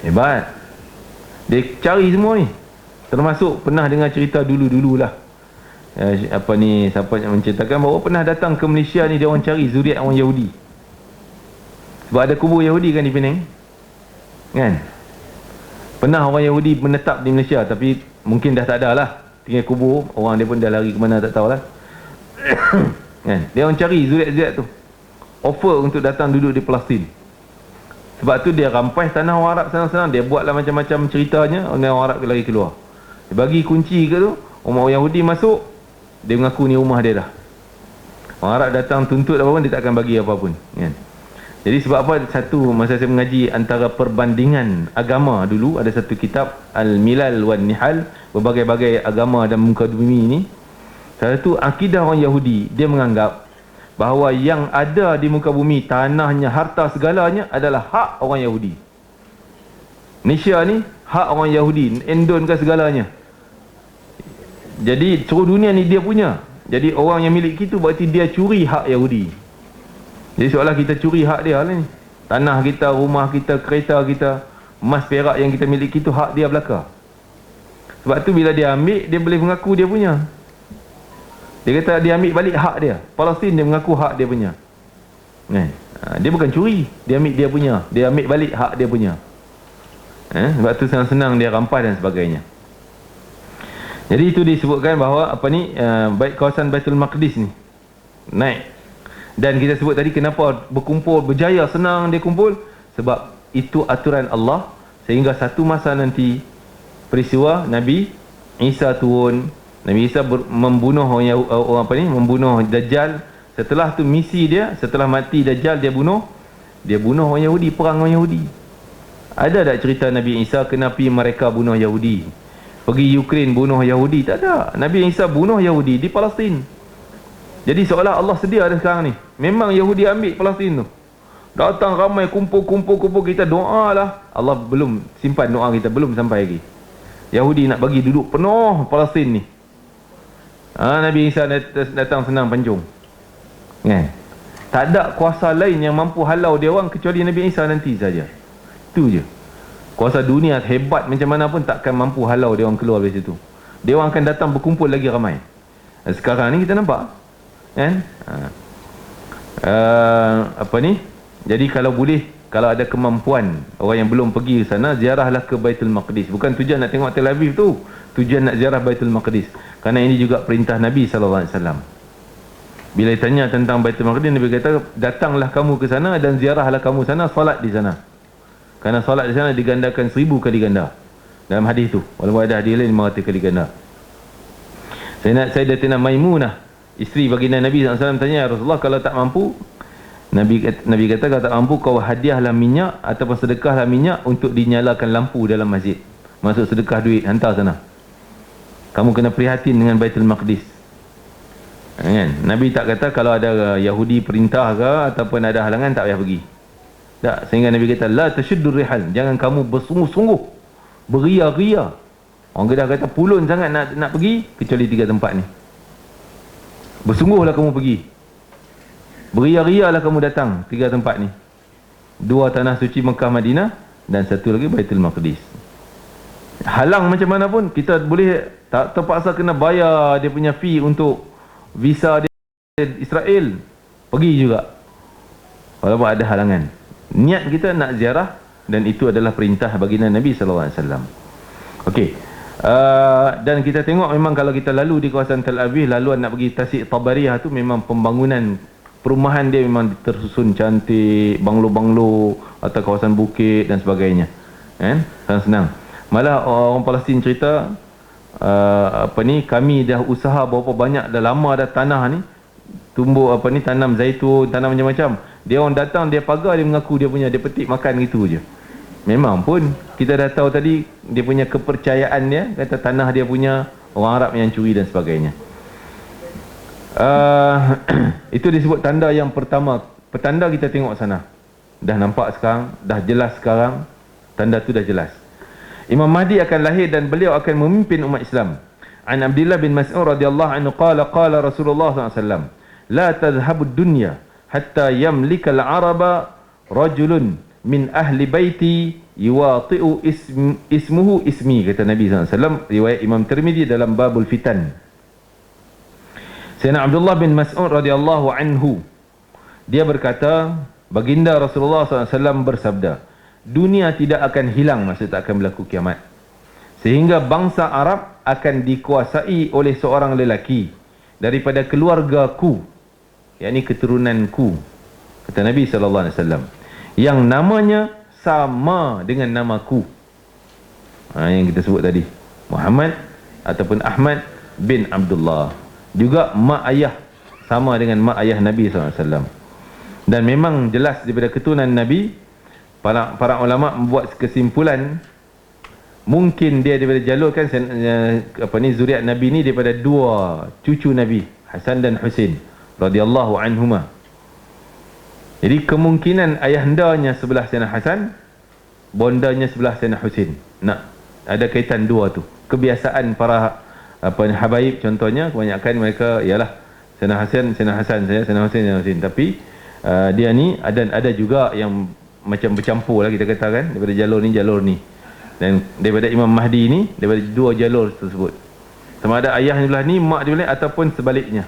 Speaker 1: Hebat. Dia cari semua ni, termasuk pernah dengar cerita dulu-dululah, apa ni, siapa yang menceritakan bahawa pernah datang ke Malaysia ni, dia orang cari zuriat orang Yahudi. Sebab ada kubur Yahudi kan di Penang kan. Pernah orang Yahudi menetap di Malaysia, tapi mungkin dah tak ada lah, tinggal kubur, orang dia pun dah lari ke mana tak tahulah. Kan? Dia orang cari zuriat-zuriat tu, offer untuk datang duduk di Palestin. Sebab tu dia rampai tanah orang Arab senang-senang, dia buatlah macam-macam ceritanya, orang Arab lari keluar. Dia bagi kunci ke tu, orang Yahudi masuk, dia mengaku ni rumah dia dah. Orang Arab datang tuntut apa pun, dia tak akan bagi apa pun kan? Jadi sebab apa, satu masa saya mengaji antara perbandingan agama dulu, ada satu kitab Al-Milal wan Nihal, berbagai-bagai agama dan muka bumi ini. Salah satu akidah orang Yahudi, dia menganggap bahawa yang ada di muka bumi, tanahnya, harta segalanya adalah hak orang Yahudi. Malaysia ni hak orang Yahudi, Indon ke segalanya. Jadi seluruh dunia ni dia punya. Jadi orang yang milik itu berarti dia curi hak Yahudi. Jadi seolah kita curi hak dia lah ni. Tanah kita, rumah kita, kereta kita, emas perak yang kita miliki itu hak dia belaka. Sebab tu bila dia ambil, dia boleh mengaku dia punya. Dia kata dia ambil balik hak dia. Palestin dia mengaku hak dia punya. Dia bukan curi, dia ambil dia punya, dia ambil balik hak dia punya. Sebab tu senang-senang dia rampas dan sebagainya. Jadi itu disebutkan bahawa apa ni, baik kawasan Baitul Maqdis ni naik. Dan kita sebut tadi kenapa berkumpul, berjaya senang dia kumpul, sebab itu aturan Allah. Sehingga satu masa nanti peristiwa Nabi Isa turun, Nabi Isa membunuh orang apa ni, membunuh Dajjal. Setelah tu misi dia, setelah mati Dajjal, dia bunuh orang Yahudi, perang orang Yahudi. Ada tak cerita Nabi Isa kenapa mereka bunuh Yahudi, pergi Ukraine bunuh Yahudi? Tak ada. Nabi Isa bunuh Yahudi di Palestin. Jadi seolah Allah sedia ada sekarang ni, memang Yahudi ambil Palestin tu, datang ramai, kumpul, kita doa lah. Allah belum simpan doa kita, belum sampai lagi. Yahudi nak bagi duduk penuh Palestin ni. Nabi Isa datang senang pancung kan? Tak ada kuasa lain yang mampu halau dia orang kecuali Nabi Isa nanti saja. Itu je. Kuasa dunia hebat macam mana pun takkan mampu halau dia orang keluar dari situ. Dia orang akan datang berkumpul lagi ramai. Sekarang ni kita nampak kan, apa ni, jadi kalau boleh, kalau ada kemampuan, orang yang belum pergi ke sana, ziarahlah ke Baitul Maqdis. Bukan tujuan nak tengok Tel Aviv tu, tujuan nak ziarah Baitul Maqdis, kerana ini juga perintah Nabi SAW. Bila ditanya tentang Baitul Maqdis, Nabi kata, datanglah kamu ke sana dan ziarahlah kamu sana, solat di sana, kerana solat di sana digandakan 1000 kali ganda dalam hadis tu, walaupun ada hadis lain 500 kali ganda. Sayyidatina Maimunah, isteri baginda Nabi SAW, tanya, ya Rasulullah, kalau tak mampu, Nabi kata, kalau tak mampu, kau hadiahlah minyak ataupun sedekahlah minyak untuk dinyalakan lampu dalam masjid. Maksud sedekah duit, hantar sana. Kamu kena prihatin dengan Baitul Maqdis kan? Nabi tak kata kalau ada Yahudi perintah ke ataupun ada halangan tak payah pergi. Tak, sehingga Nabi kata, la tashuddur rihal, jangan kamu bersungguh-sungguh, beria-ria. Orang Kedah kata pulun sangat nak pergi, kecuali 3 tempat ni. Bersungguhlah kamu pergi, beria-rialah kamu datang 3 tempat ni, 2 tanah suci Mekah Madinah, dan 1 lagi Baitul Maqdis. Halang macam mana pun, kita boleh tak terpaksa kena bayar dia punya fee untuk visa dia Israel, pergi juga walaupun ada halangan. Niat kita nak ziarah, dan itu adalah perintah baginda Nabi SAW. Okey. Dan kita tengok memang kalau kita lalu di kawasan Tel Aviv, laluan nak pergi Tasik Tabariyah tu, memang pembangunan perumahan dia memang tersusun cantik, banglo-banglo atau kawasan bukit dan sebagainya kan, senang. Malah orang Palestin cerita, apa ni, kami dah usaha berapa banyak, dah lama dah tanah ni tumbuh, apa ni, tanam zaitun, tanam macam-macam, Dia orang datang, dia pagar, dia mengaku dia punya, dia petik makan gitu je. Memang pun kita dah tahu tadi dia punya kepercayaan dia, kata tanah dia punya, orang Arab yang curi dan sebagainya. Itu disebut tanda yang pertama. Petanda kita tengok sana, dah nampak sekarang, dah jelas sekarang, tanda tu dah jelas. Imam Mahdi akan lahir dan beliau akan memimpin umat Islam. An Abdullah bin Mas'ud radhiyallahu anhu qala qala Rasulullah SAW, la tadhhabu dunya hatta yamlika al-araba rajulun min ahli baiti yuwati'u ismuhu ismi, kata Nabi SAW. Riwayat Imam Tirmizi dalam babul fitan. Sayyidina Abdullah bin Mas'ud radhiyallahu anhu, dia berkata, baginda Rasulullah SAW bersabda, dunia tidak akan hilang masa tak akan berlaku kiamat, sehingga bangsa Arab akan dikuasai oleh seorang lelaki daripada keluargaku, yakni keturunanku, kata Nabi SAW, yang namanya sama dengan namaku. Yang kita sebut tadi, Muhammad ataupun Ahmad bin Abdullah. Juga mak ayah sama dengan mak ayah Nabi SAW. Dan memang jelas daripada keturunan Nabi, para ulama membuat kesimpulan, mungkin dia daripada jalur kan zuriat Nabi ni daripada dua cucu Nabi, Hasan dan Husain radhiyallahu anhuma. Jadi kemungkinan ayahandanya sebelah Sayyidina Hasan, bondanya sebelah Sayyidina Husain. Nak ada kaitan dua tu. Kebiasaan para habaib contohnya, kebanyakan mereka ialah Sayyidina Hasan, Sayyidina Hasan, Sayyidina Husain, Sayyidina Husain. Tapi dia ni ada juga yang macam bercampur lah, kita kata kan, daripada jalur ni, dan daripada Imam Mahdi ni daripada dua jalur tersebut, sama ada ayah di belah ni, mak di belah, ataupun sebaliknya.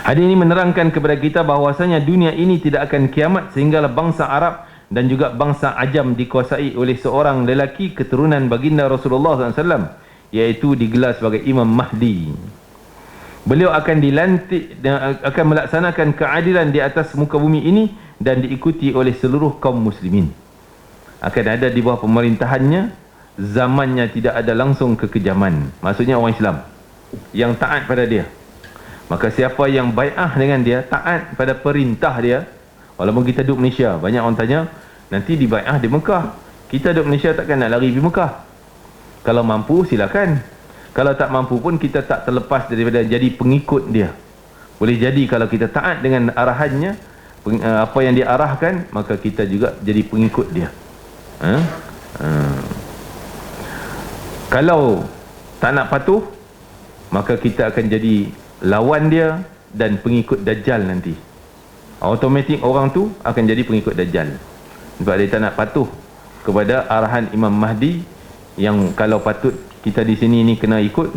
Speaker 1: Hadis ini menerangkan kepada kita bahawasanya dunia ini tidak akan kiamat sehinggalah bangsa Arab dan juga bangsa Ajam dikuasai oleh seorang lelaki keturunan baginda Rasulullah SAW, iaitu digelar sebagai Imam Mahdi. Beliau akan dilantik dan akan melaksanakan keadilan di atas muka bumi ini dan diikuti oleh seluruh kaum muslimin. Akan ada di bawah pemerintahannya, zamannya tidak ada langsung kekejaman. Maksudnya orang Islam yang taat pada dia. Maka siapa yang bai'ah dengan dia, taat pada perintah dia. Walaupun kita duduk Malaysia, banyak orang tanya, nanti di bai'ah di Mekah, kita duduk Malaysia takkan nak lari pergi Mekah? Kalau mampu silakan. Kalau tak mampu pun kita tak terlepas daripada jadi pengikut dia. Boleh jadi kalau kita taat dengan arahannya, apa yang dia arahkan, maka kita juga jadi pengikut dia. Kalau tak nak patuh, maka kita akan jadi lawan dia dan pengikut Dajjal nanti. Automatik orang tu akan jadi pengikut Dajjal, sebab dia tak nak patuh kepada arahan Imam Mahdi, yang kalau patut kita di sini ni kena ikut.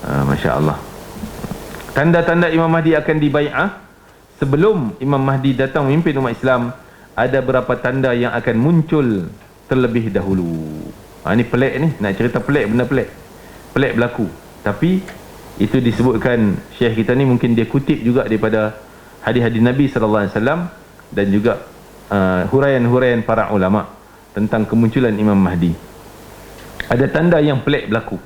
Speaker 1: Masya Allah. Tanda-tanda Imam Mahdi akan dibai'ah. Sebelum Imam Mahdi datang memimpin umat Islam, ada berapa tanda yang akan muncul terlebih dahulu. Ini pelik ni, nak cerita pelik, benda pelik berlaku. Tapi itu disebutkan Syekh kita ni, mungkin dia kutip juga daripada hadis-hadis Nabi SAW dan juga huraian-huraian para ulama tentang kemunculan Imam Mahdi. Ada tanda yang pelik berlaku.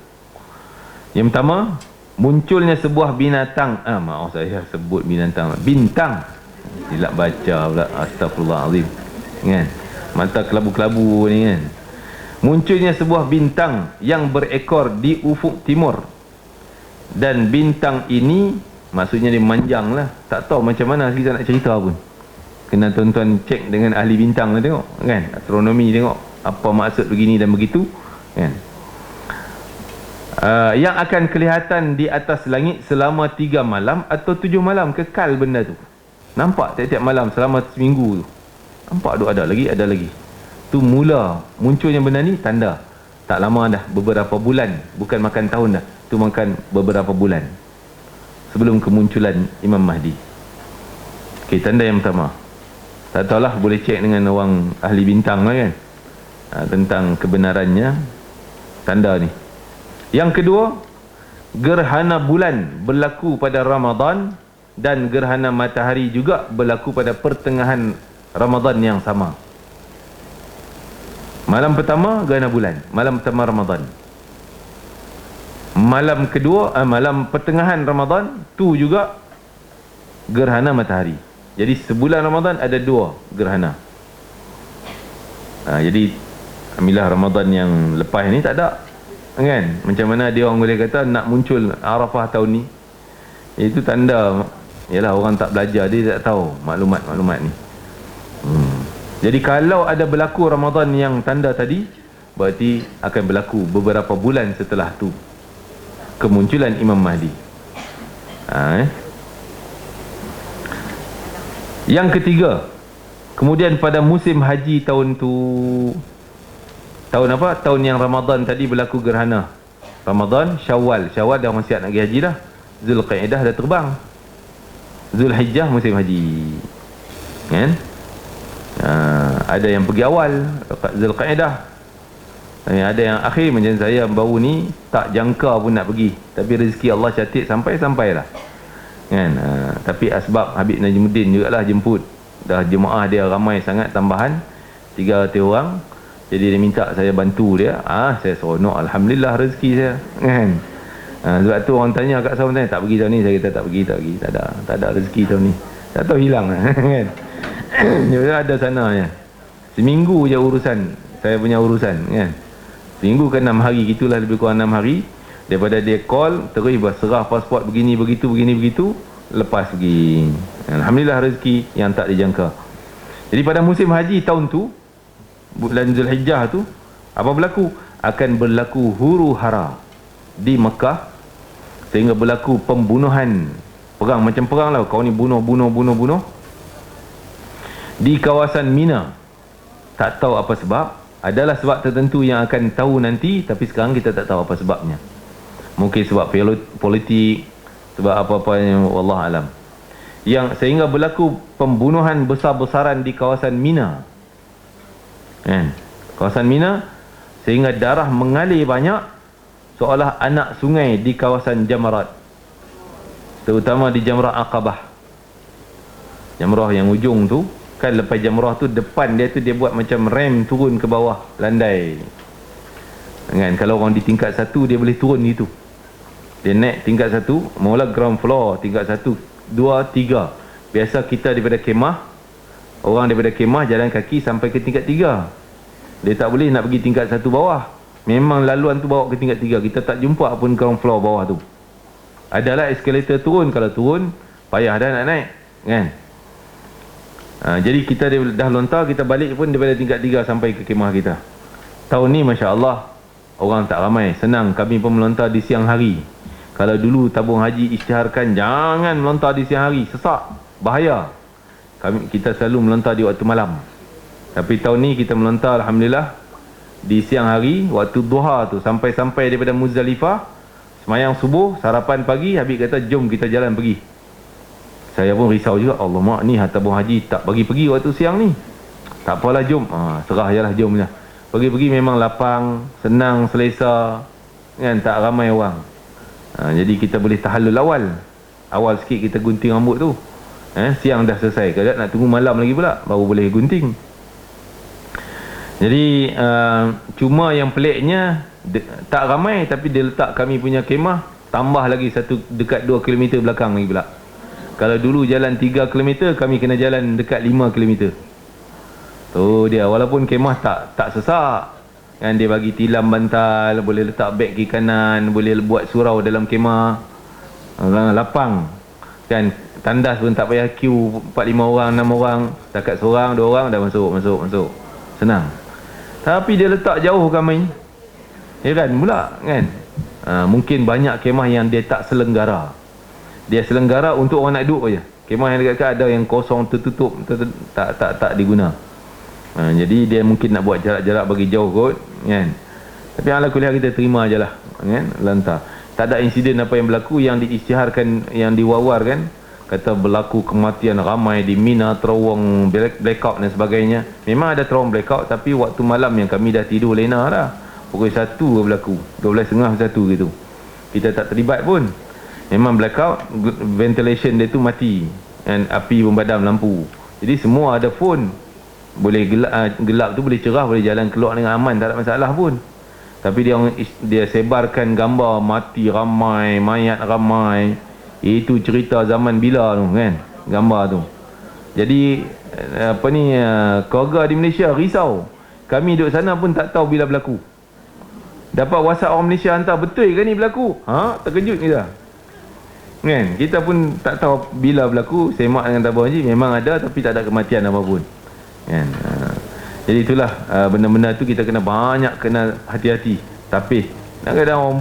Speaker 1: Yang pertama, munculnya sebuah binatang. Maaf saya sebut binatang, bintang. Silap baca pula, astagfirullahalazim. Kan? Mata kelabu-kelabu ni kan. Munculnya sebuah bintang yang berekor di ufuk timur. Dan bintang ini maksudnya dia manjang lah. Tak tahu macam mana kita nak cerita pun. Kena tuan-tuan cek dengan ahli bintang lah, tengok kan, astronomi, tengok apa maksud begini dan begitu kan. Yang akan kelihatan di atas langit selama 3 malam atau 7 malam, kekal benda tu. Nampak tiap-tiap malam selama seminggu tu. Nampak tu ada lagi. Tu mula munculnya benda ni, tanda. Tak lama dah, beberapa bulan, bukan makan tahun dah. Tu makan beberapa bulan sebelum kemunculan Imam Mahdi. Okay, tanda yang pertama. Tak tahulah, boleh cek dengan orang ahli bintang lah kan, tentang kebenarannya tanda ni. Yang kedua, gerhana bulan berlaku pada Ramadan dan gerhana matahari juga berlaku pada pertengahan Ramadan yang sama. Malam pertama gerhana bulan, malam pertama Ramadan. Malam kedua, malam pertengahan Ramadan tu juga gerhana matahari. Jadi sebulan Ramadan ada 2 gerhana. Jadi alhamdulillah Ramadan yang lepas ni tak ada, kan? Macam mana dia orang boleh kata nak muncul Arafah tahun ni? Itu tanda, yalah, orang tak belajar, dia tak tahu maklumat-maklumat ni. Jadi kalau ada berlaku Ramadan yang tanda tadi, berarti akan berlaku beberapa bulan setelah tu kemunculan Imam Mahdi. Yang ketiga, kemudian pada musim haji tahun tu, tahun apa? Tahun yang Ramadan tadi berlaku gerhana. Ramadan, Syawal dah masih nak pergi haji dah. Zulqaidah dah terbang. Zulhijjah musim haji, kan? Ada yang pergi awal Zulqaidah, ada yang akhir. Macam saya baru ni tak jangka pun nak pergi, tapi rezeki Allah catit sampailah, kan? Tapi asbab Habib Najmuddin jugalah jemput. Dah jemaah dia ramai sangat, tambahan 300 orang. Jadi dia minta saya bantu dia. Saya seronok, alhamdulillah rezeki saya, kan? Sebab tu orang tanya kat saya, tak pergi tahun ni. Saya kata tak pergi. Tak ada rezeki tahun ni. Tak tahu hilang, kan? Dia ada sana ya. Seminggu je urusan, saya punya urusan, kan? Seminggu ke 6 hari, gitulah, lebih kurang 6 hari. Daripada dia call, terus serah pasport begini begitu, lepas pergi. Alhamdulillah rezeki yang tak dijangka. Jadi pada musim haji tahun tu, bulan Zulhijjah tu, apa berlaku? Akan berlaku huru hara di Mekah, sehingga berlaku pembunuhan, perang macam perang lah. Kau ni bunuh di kawasan Mina. Tak tahu apa sebab. Adalah sebab tertentu yang akan tahu nanti, tapi sekarang kita tak tahu apa sebabnya. Mungkin sebab politik, sebab apa-apa yang wallah alam. Yang sehingga berlaku pembunuhan besar-besaran di kawasan Mina, kan? Kawasan Mina, sehingga darah mengalir banyak, seolah anak sungai di kawasan Jamarat, terutama di Jamrah Aqabah. Jamrah yang ujung tu, kan, lepas Jamrah tu, depan dia tu dia buat macam rem turun ke bawah landai, kan? Kalau orang di tingkat 1 dia boleh turun gitu. Dia naik tingkat 1, mula ground floor, tingkat 1, 2, 3. Biasa kita daripada kemah, orang daripada kemah jalan kaki sampai ke tingkat 3. Dia tak boleh nak pergi tingkat 1 bawah. Memang laluan tu bawa ke tingkat 3. Kita tak jumpa pun ground floor bawah tu. Adalah eskalator turun. Kalau turun, payah dah nak naik, kan? Jadi kita dah lontar, kita balik pun daripada tingkat 3 sampai ke kemah kita. Tahun ni Masya Allah, orang tak ramai, senang. Kami pun melontar di siang hari. Kalau dulu tabung haji isytiharkan jangan melontar di siang hari, sesak, bahaya. Kita selalu melontar di waktu malam. Tapi tahun ni kita melontar alhamdulillah di siang hari, waktu duha tu, sampai daripada Muzdalifah, semayang subuh, sarapan pagi. Habib kata jom kita jalan pergi. Saya pun risau juga, Allah mak ni tabung haji tak bagi pergi waktu siang ni. Tak apalah, jom. Serah je lah, jom je. Pergi-pergi memang lapang, senang, selesa, kan? Tak ramai orang. Jadi kita boleh tahallul awal sikit, kita gunting rambut tu. Siang dah selesai. Kalau nak tunggu malam lagi pula baru boleh gunting. Jadi cuma yang peliknya tak ramai, tapi dia letak kami punya kemah tambah lagi satu dekat 2 km belakang lagi pula. Kalau dulu jalan 3 km, kami kena jalan dekat 5 km. Tu dia, walaupun kemah tak sesak, kan? Dia bagi tilam bantal, boleh letak beg kiri kanan, boleh buat surau dalam kemah, lapang, kan? Tandas pun tak payah queue 4-5 orang, 6 orang, takat seorang 2 orang dah masuk, senang. Tapi dia letak jauh kami, heran pula, kan? Mungkin banyak kemah yang dia tak selenggara. Dia selenggara untuk orang nak duduk je. Kemah yang dekat ada yang kosong, tertutup, tak diguna. Jadi dia mungkin nak buat jarak-jarak bagi jauh kot, kan? Tapi ala kuliah kita terima je lah, kan? Lantar. Tak ada insiden apa yang berlaku yang diisytiharkan, yang diwawarkan. Kata berlaku kematian ramai di Mina, terowong blackout dan sebagainya. Memang ada terowong blackout, tapi waktu malam yang kami dah tidur lena dah. Pukul 1 berlaku, 12.30 1 gitu. Kita tak terlibat pun. Memang blackout, ventilation dia tu mati, dan api memadam lampu. Jadi semua ada phone, boleh gelap tu boleh cerah, boleh jalan keluar dengan aman, tak ada masalah pun. Tapi dia sebarkan gambar mati ramai, mayat ramai. Itu cerita zaman bila tu, kan? gambar tu. Jadi keluarga di Malaysia risau. Kami duduk sana pun tak tahu bila berlaku. Dapat WhatsApp orang Malaysia hantar, betul ke ni berlaku? Terkejut kita. Kan? Kita pun tak tahu bila berlaku. Semak dengan tabung haji memang ada, tapi tak ada kematian apa pun. Kan? Jadi itulah benda-benda tu kita kena kena hati-hati. Tapi kadang-kadang orang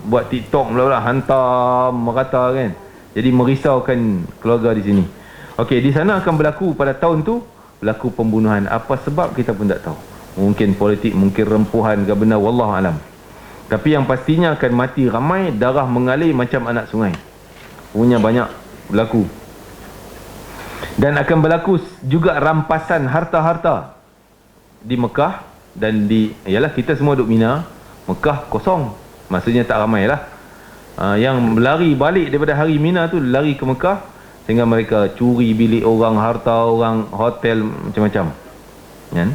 Speaker 1: buat TikTok pula hantar merata kan. Jadi merisaukan keluarga di sini. Okey, di sana akan berlaku pada tahun tu berlaku pembunuhan. Apa sebab kita pun tak tahu. Mungkin politik, mungkin rempuhan ke benda, wallahu alam. Tapi yang pastinya akan mati ramai, darah mengalir macam anak sungai. Punya banyak berlaku. Dan akan berlaku juga rampasan harta-harta di Mekah dan ialah kita semua duduk Mina, Mekah kosong. Maksudnya tak ramai lah. Yang lari balik daripada hari Mina tu lari ke Mekah, sehingga mereka curi bilik orang, harta orang, hotel, macam-macam. Kan?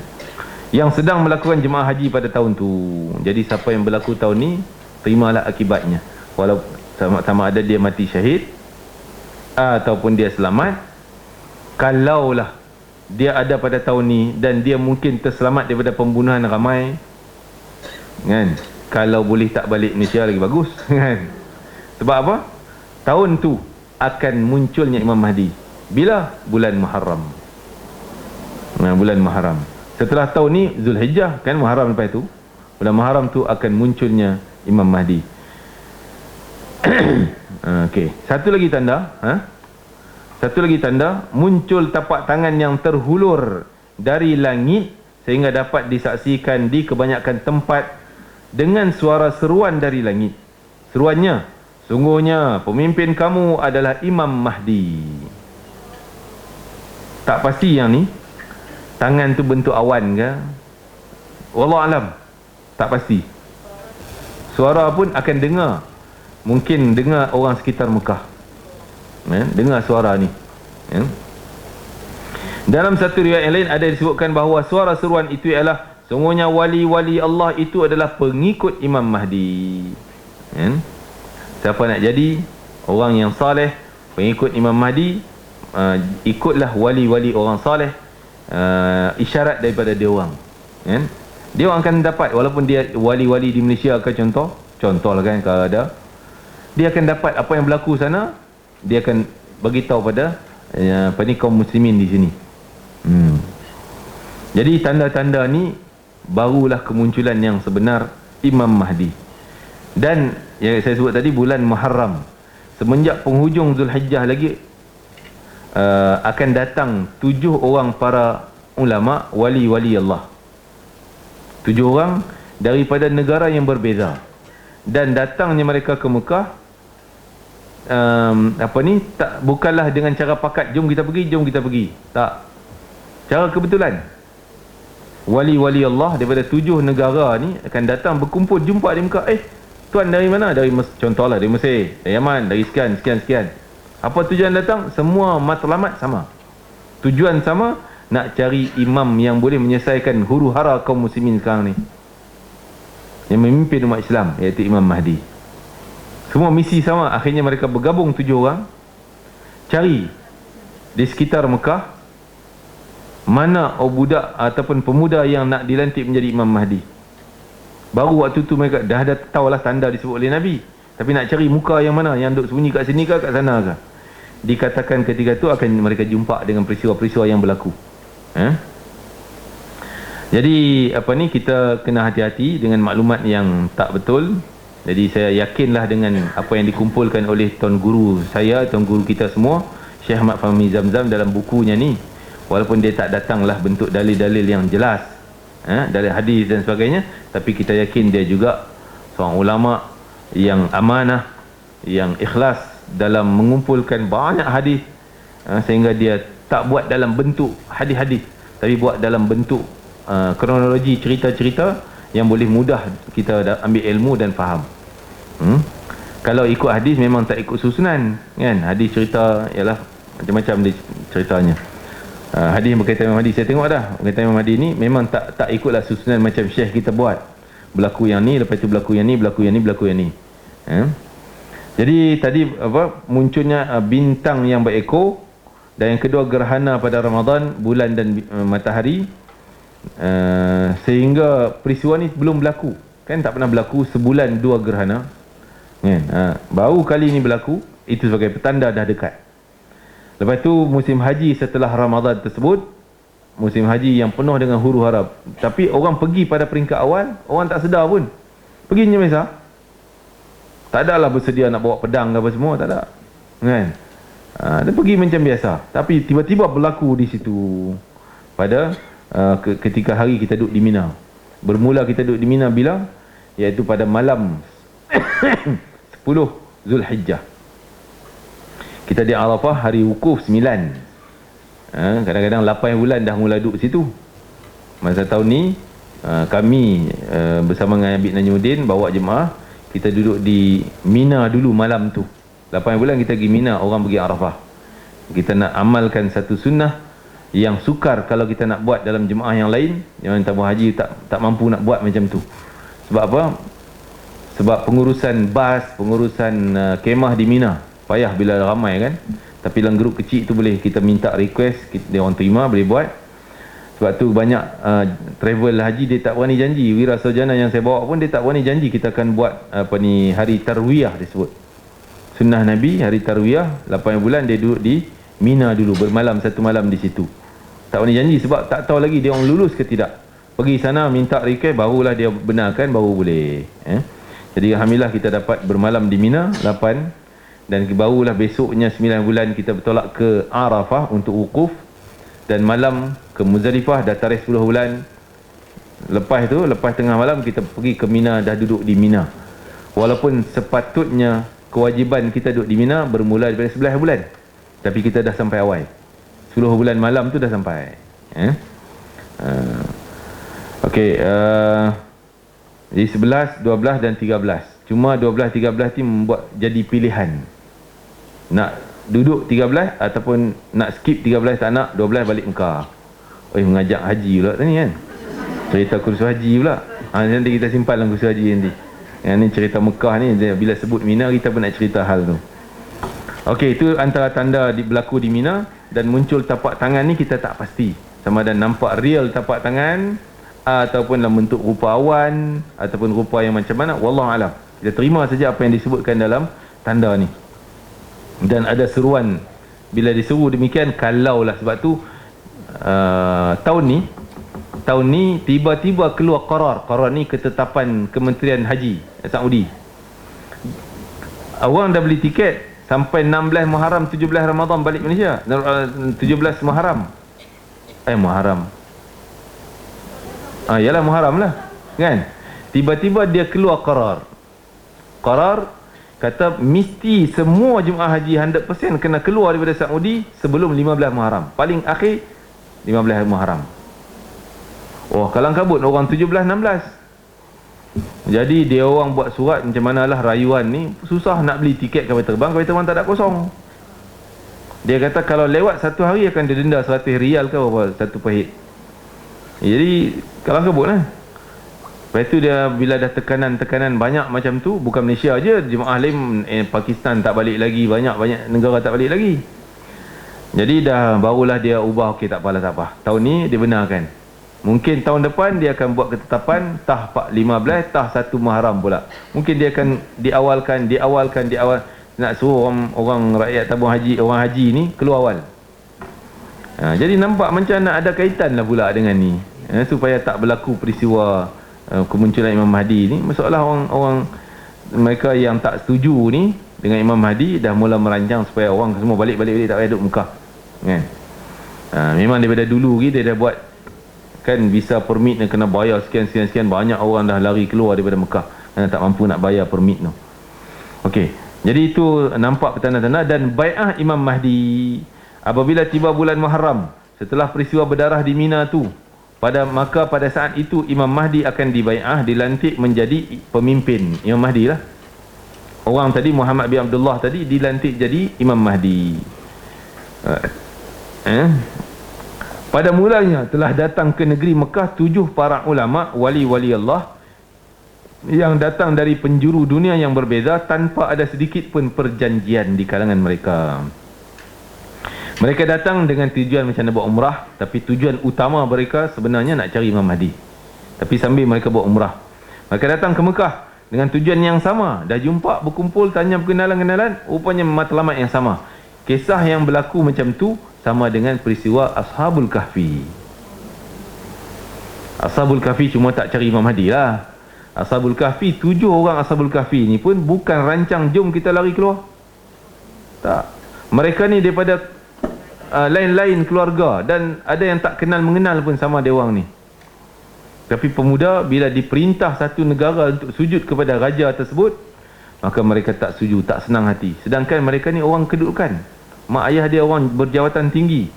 Speaker 1: Yang sedang melakukan jemaah haji pada tahun tu. Jadi siapa yang berlaku tahun ni, terimalah akibatnya. Walau sama ada dia mati syahid ataupun dia selamat. Kalaulah dia ada pada tahun ni dan dia mungkin terselamat daripada pembunuhan ramai, kan? Kalau boleh tak balik Malaysia lagi bagus, kan? Sebab apa? Tahun tu akan munculnya Imam Mahdi. Bila? Bulan Muharram. Bulan Muharram. Setelah tahun ni Zulhijjah, kan, Muharram lepas tu. Bulan Muharram tu akan munculnya Imam Mahdi. Okey, satu lagi tanda, muncul tapak tangan yang terhulur dari langit sehingga dapat disaksikan di kebanyakan tempat dengan suara seruan dari langit. Seruannya, sungguhnya pemimpin kamu adalah Imam Mahdi. Tak pasti yang ni tangan tu bentuk awan ke, wallahu alam, tak pasti. Suara pun akan dengar, mungkin dengar orang sekitar Mekah, dengar suara ni. Dalam satu riwayat yang lain ada disebutkan bahawa suara seruan itu ialah, sungguhnya wali-wali Allah itu adalah pengikut Imam Mahdi. Siapa nak jadi orang yang saleh, pengikut Imam Mahdi, ikutlah wali-wali orang saleh. Isyarat daripada dia orang, dia orang akan dapat, walaupun dia wali-wali di Malaysia ke contohlah kan, kalau ada, dia akan dapat apa yang berlaku sana, dia akan bagi tahu pada kaum muslimin di sini. Jadi tanda-tanda ni barulah kemunculan yang sebenar Imam Mahdi. Dan yang saya sebut tadi, bulan Muharram, semenjak penghujung Zulhijjah lagi akan datang 7 orang para ulama wali-wali Allah. 7 orang daripada negara yang berbeza, dan datangnya mereka ke Mekah bukanlah dengan cara pakat jom kita pergi, tak, cara kebetulan. Wali-wali Allah daripada 7 negara ni akan datang berkumpul, jumpa di Mekah. Tuan dari mana? Contohlah dari Mesir, dari Yaman, dari sekian. Apa tujuan datang? Semua matlamat sama, tujuan sama, nak cari imam yang boleh menyelesaikan huru-hara kaum muslimin sekarang ni, yang memimpin umat Islam, iaitu Imam Mahdi. Semua misi sama. Akhirnya mereka bergabung 7 orang, cari di sekitar Mekah mana budak ataupun pemuda yang nak dilantik menjadi Imam Mahdi. Baru waktu tu mereka dah ada tahulah tanda disebut oleh Nabi, tapi nak cari muka yang mana, yang duduk sembunyi kat sini ke kat sana ke. Dikatakan ketika tu akan mereka jumpa dengan peristiwa-peristiwa yang berlaku. Jadi kita kena hati-hati dengan maklumat yang tak betul. Jadi saya yakinlah dengan apa yang dikumpulkan oleh tuan guru saya, tuan guru kita semua, Syekh Ahmad Fahmi Zamzam, dalam bukunya ni, walaupun dia tak datanglah bentuk dalil-dalil yang jelas, dalil hadis dan sebagainya, tapi kita yakin dia juga seorang ulama yang amanah, yang ikhlas dalam mengumpulkan banyak hadis, sehingga dia tak buat dalam bentuk hadis-hadis, tapi buat dalam bentuk kronologi cerita-cerita yang boleh mudah kita ambil ilmu dan faham. Kalau ikut hadis memang tak ikut susunan, kan? Hadis cerita ialah macam-macam dia ceritanya. Hadis berkaitan Imam Mahdi, saya tengok dah berkaitan Imam Mahdi ni memang tak ikutlah susunan macam Syekh kita buat, berlaku yang ni, lepas tu berlaku yang ni, berlaku yang ni, berlaku yang ni. Jadi tadi munculnya bintang yang berekor Dan yang kedua, gerhana pada Ramadan, bulan dan matahari. Sehingga peristiwa ni belum berlaku. Kan tak pernah berlaku sebulan 2 gerhana. Kan? Baru kali ni berlaku. Itu sebagai petanda dah dekat. Lepas tu musim haji setelah Ramadan tersebut, musim haji yang penuh dengan huru hara. Tapi orang pergi pada peringkat awal, orang tak sedar pun. Pergi je biasa. Tak adalah bersedia nak bawa pedang ke apa semua, tak ada. Kan? Dia pergi macam biasa. Tapi tiba-tiba berlaku di situ pada ketika hari kita duduk di Mina. Bermula kita duduk di Mina bila? Iaitu pada malam 10 Zulhijjah. Kita di Arafah hari wukuf 9. Kadang-kadang 8 bulan dah mula duduk situ. Masa tahun ni kami bersama dengan Habib Najmuddin bawa jemaah, kita duduk di Mina dulu malam tu. 8 bulan kita pergi Mina, orang pergi Arafah. Kita nak amalkan satu sunnah yang sukar kalau kita nak buat dalam jemaah yang lain. Yang tamu haji tak mampu nak buat macam tu. Sebab apa? Sebab pengurusan bas, pengurusan kemah di Mina payah bila ramai kan. Tapi dalam grup kecil tu boleh kita minta request, dia orang terima, boleh buat. Sebab tu banyak travel haji dia tak berani janji. Wira sarjana yang saya bawa pun dia tak berani janji kita akan buat hari tarwiyah disebut. Sunnah Nabi hari tarwiyah 8 bulan dia duduk di Mina dulu, bermalam satu malam di situ. Tak berani janji sebab tak tahu lagi dia orang lulus ke tidak. Pergi sana minta request, barulah dia benarkan, baru boleh. Jadi alhamdulillah kita dapat bermalam di Mina 8, dan barulah besoknya 9 bulan kita bertolak ke Arafah untuk wukuf, dan malam ke Muzdalifah dah tarikh 10 bulan. Lepas tengah malam kita pergi ke Mina, dah duduk di Mina. Walaupun sepatutnya kewajiban kita duduk di Mina bermula daripada 11 bulan, tapi kita dah sampai awal. 10 bulan malam tu dah sampai. Okey, jadi 11, 12 dan 13. Cuma 12, 13 ni membuat jadi pilihan. Nak duduk 13 ataupun nak skip 13 tak nak, 12 balik Mekah. Mengajak haji pula tadi kan. Cerita kursus haji pula. Nanti kita simpan dalam kursus haji nanti. Yang ni cerita Mekah ni, bila sebut Mina kita pun nak cerita hal tu. Okey, itu antara tanda berlaku di Mina. Dan muncul tapak tangan ni kita tak pasti sama ada nampak real tapak tangan ataupun dalam bentuk rupa awan ataupun rupa yang macam mana, wallahu alam. Kita terima saja apa yang disebutkan dalam tanda ni. Dan ada seruan bila diseru demikian, kalaulah sebab tu tahun ni tiba-tiba keluar qarar ni ketetapan Kementerian Haji Saudi. Orang dah beli tiket sampai 16 Muharram, 17 Ramadan balik Malaysia. 17 Muharram. Muharram. Yalah Muharram lah. Kan? Tiba-tiba dia keluar qarar. Qarar kata mesti semua jemaah haji 100% kena keluar daripada Saudi sebelum 15 Muharram. Paling akhir 15 Muharram. Kalang kabut orang 17, 16. Jadi dia orang buat surat macam manalah rayuan ni, susah nak beli tiket kapal terbang tak ada kosong. Dia kata kalau lewat satu hari akan didenda 100 rial ke apa satu pahit. Jadi kalau kabut lah. Lepas tu dia bila dah tekanan banyak macam tu, bukan Malaysia aja, jemaah lain Pakistan tak balik lagi, banyak negara tak balik lagi. Jadi barulah dia ubah, okey tak apalah. Tahun ni dia benarkan. Mungkin tahun depan dia akan buat ketetapan tah 15, tah 1 Muharram pula. Mungkin dia akan diawalkan nak suruh orang rakyat tabung haji, orang haji ni keluar awal. Jadi nampak macam nak ada kaitan lah pula dengan ni. Supaya tak berlaku peristiwa kemunculan Imam Mahdi ni. Masalah orang mereka yang tak setuju ni dengan Imam Mahdi dah mula merancang supaya orang semua balik tak payah duduk Mekah. Kan? Memang daripada dulu dia dah buat kan, visa permit yang kena bayar sekian, banyak orang dah lari keluar daripada Mekah kerana tak mampu nak bayar permit tu. Okey, jadi itu nampak petanda-tanda. Dan bai'ah Imam Mahdi apabila tiba bulan Muharram setelah peristiwa berdarah di Mina tu, maka pada saat itu Imam Mahdi akan dibai'ah, dilantik menjadi pemimpin. Imam Mahdi lah. Orang tadi Muhammad bin Abdullah tadi dilantik jadi Imam Mahdi. Pada mulanya telah datang ke negeri Mekah 7 para ulama wali-wali Allah yang datang dari penjuru dunia yang berbeza tanpa ada sedikit pun perjanjian di kalangan mereka. Mereka datang dengan tujuan macam nak buat umrah, tapi tujuan utama mereka sebenarnya nak cari Imam Mahdi. Tapi sambil mereka buat umrah, mereka datang ke Mekah dengan tujuan yang sama. Dah jumpa, berkumpul, tanya perkenalan-kenalan, rupanya matlamat yang sama. Kisah yang berlaku macam tu sama dengan peristiwa Ashabul Kahfi. Ashabul Kahfi cuma tak cari Imam Mahdi lah. Ashabul Kahfi, 7 orang Ashabul Kahfi ni pun bukan rancang jom kita lari keluar. Tak. Mereka ni daripada lain-lain keluarga, dan ada yang tak kenal mengenal pun sama dia orang ni. Tapi pemuda bila diperintah satu negara untuk sujud kepada raja tersebut, maka mereka tak setuju, tak senang hati. Sedangkan mereka ni orang kedudukan, mak ayah dia orang berjawatan tinggi,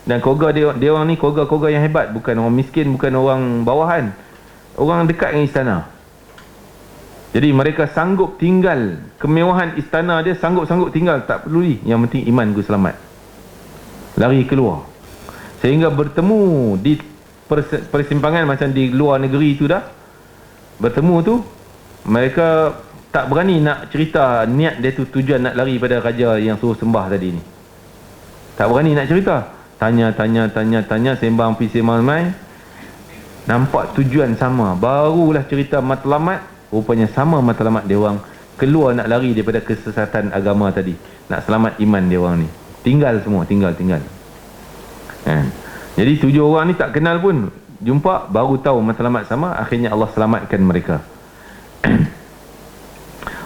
Speaker 1: dan keluarga dia orang ni keluarga yang hebat, bukan orang miskin, bukan orang bawahan, orang dekat dengan istana. Jadi mereka sanggup tinggal kemewahan istana dia, sanggup tinggal, tak peduli, yang penting iman ku selamat. Lari keluar, sehingga bertemu di persimpangan macam di luar negeri tu. Dah bertemu tu, mereka tak berani nak cerita niat dia tu, tujuan nak lari pada raja yang suruh sembah tadi ni. Tak berani nak cerita. Tanya, sembang pergi sembang mai, nampak tujuan sama, barulah cerita matlamat. Rupanya sama matlamat dia orang, keluar nak lari daripada kesesatan agama tadi, nak selamat iman dia orang ni. Tinggal semua, tinggal kan? Jadi 7 orang ni tak kenal pun, jumpa baru tahu matlamat sama. Akhirnya Allah selamatkan mereka.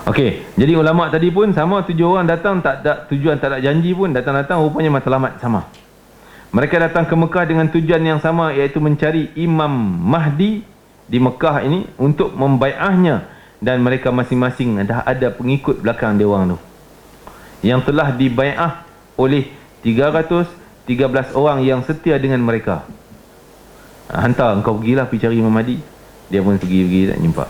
Speaker 1: Okey, jadi ulama tadi pun sama, 7 orang datang, tak ada tujuan, tak ada janji pun, datang rupanya matlamat sama. Mereka datang ke Mekah dengan tujuan yang sama, iaitu mencari Imam Mahdi di Mekah ini untuk membai'ahnya, dan mereka masing-masing dah ada pengikut belakang dia orang tu yang telah dibai'ah oleh 313 orang yang setia dengan mereka. Hantar engkau pergilah pergi cari Imam Mahdi. Dia pun pergi tak jumpa.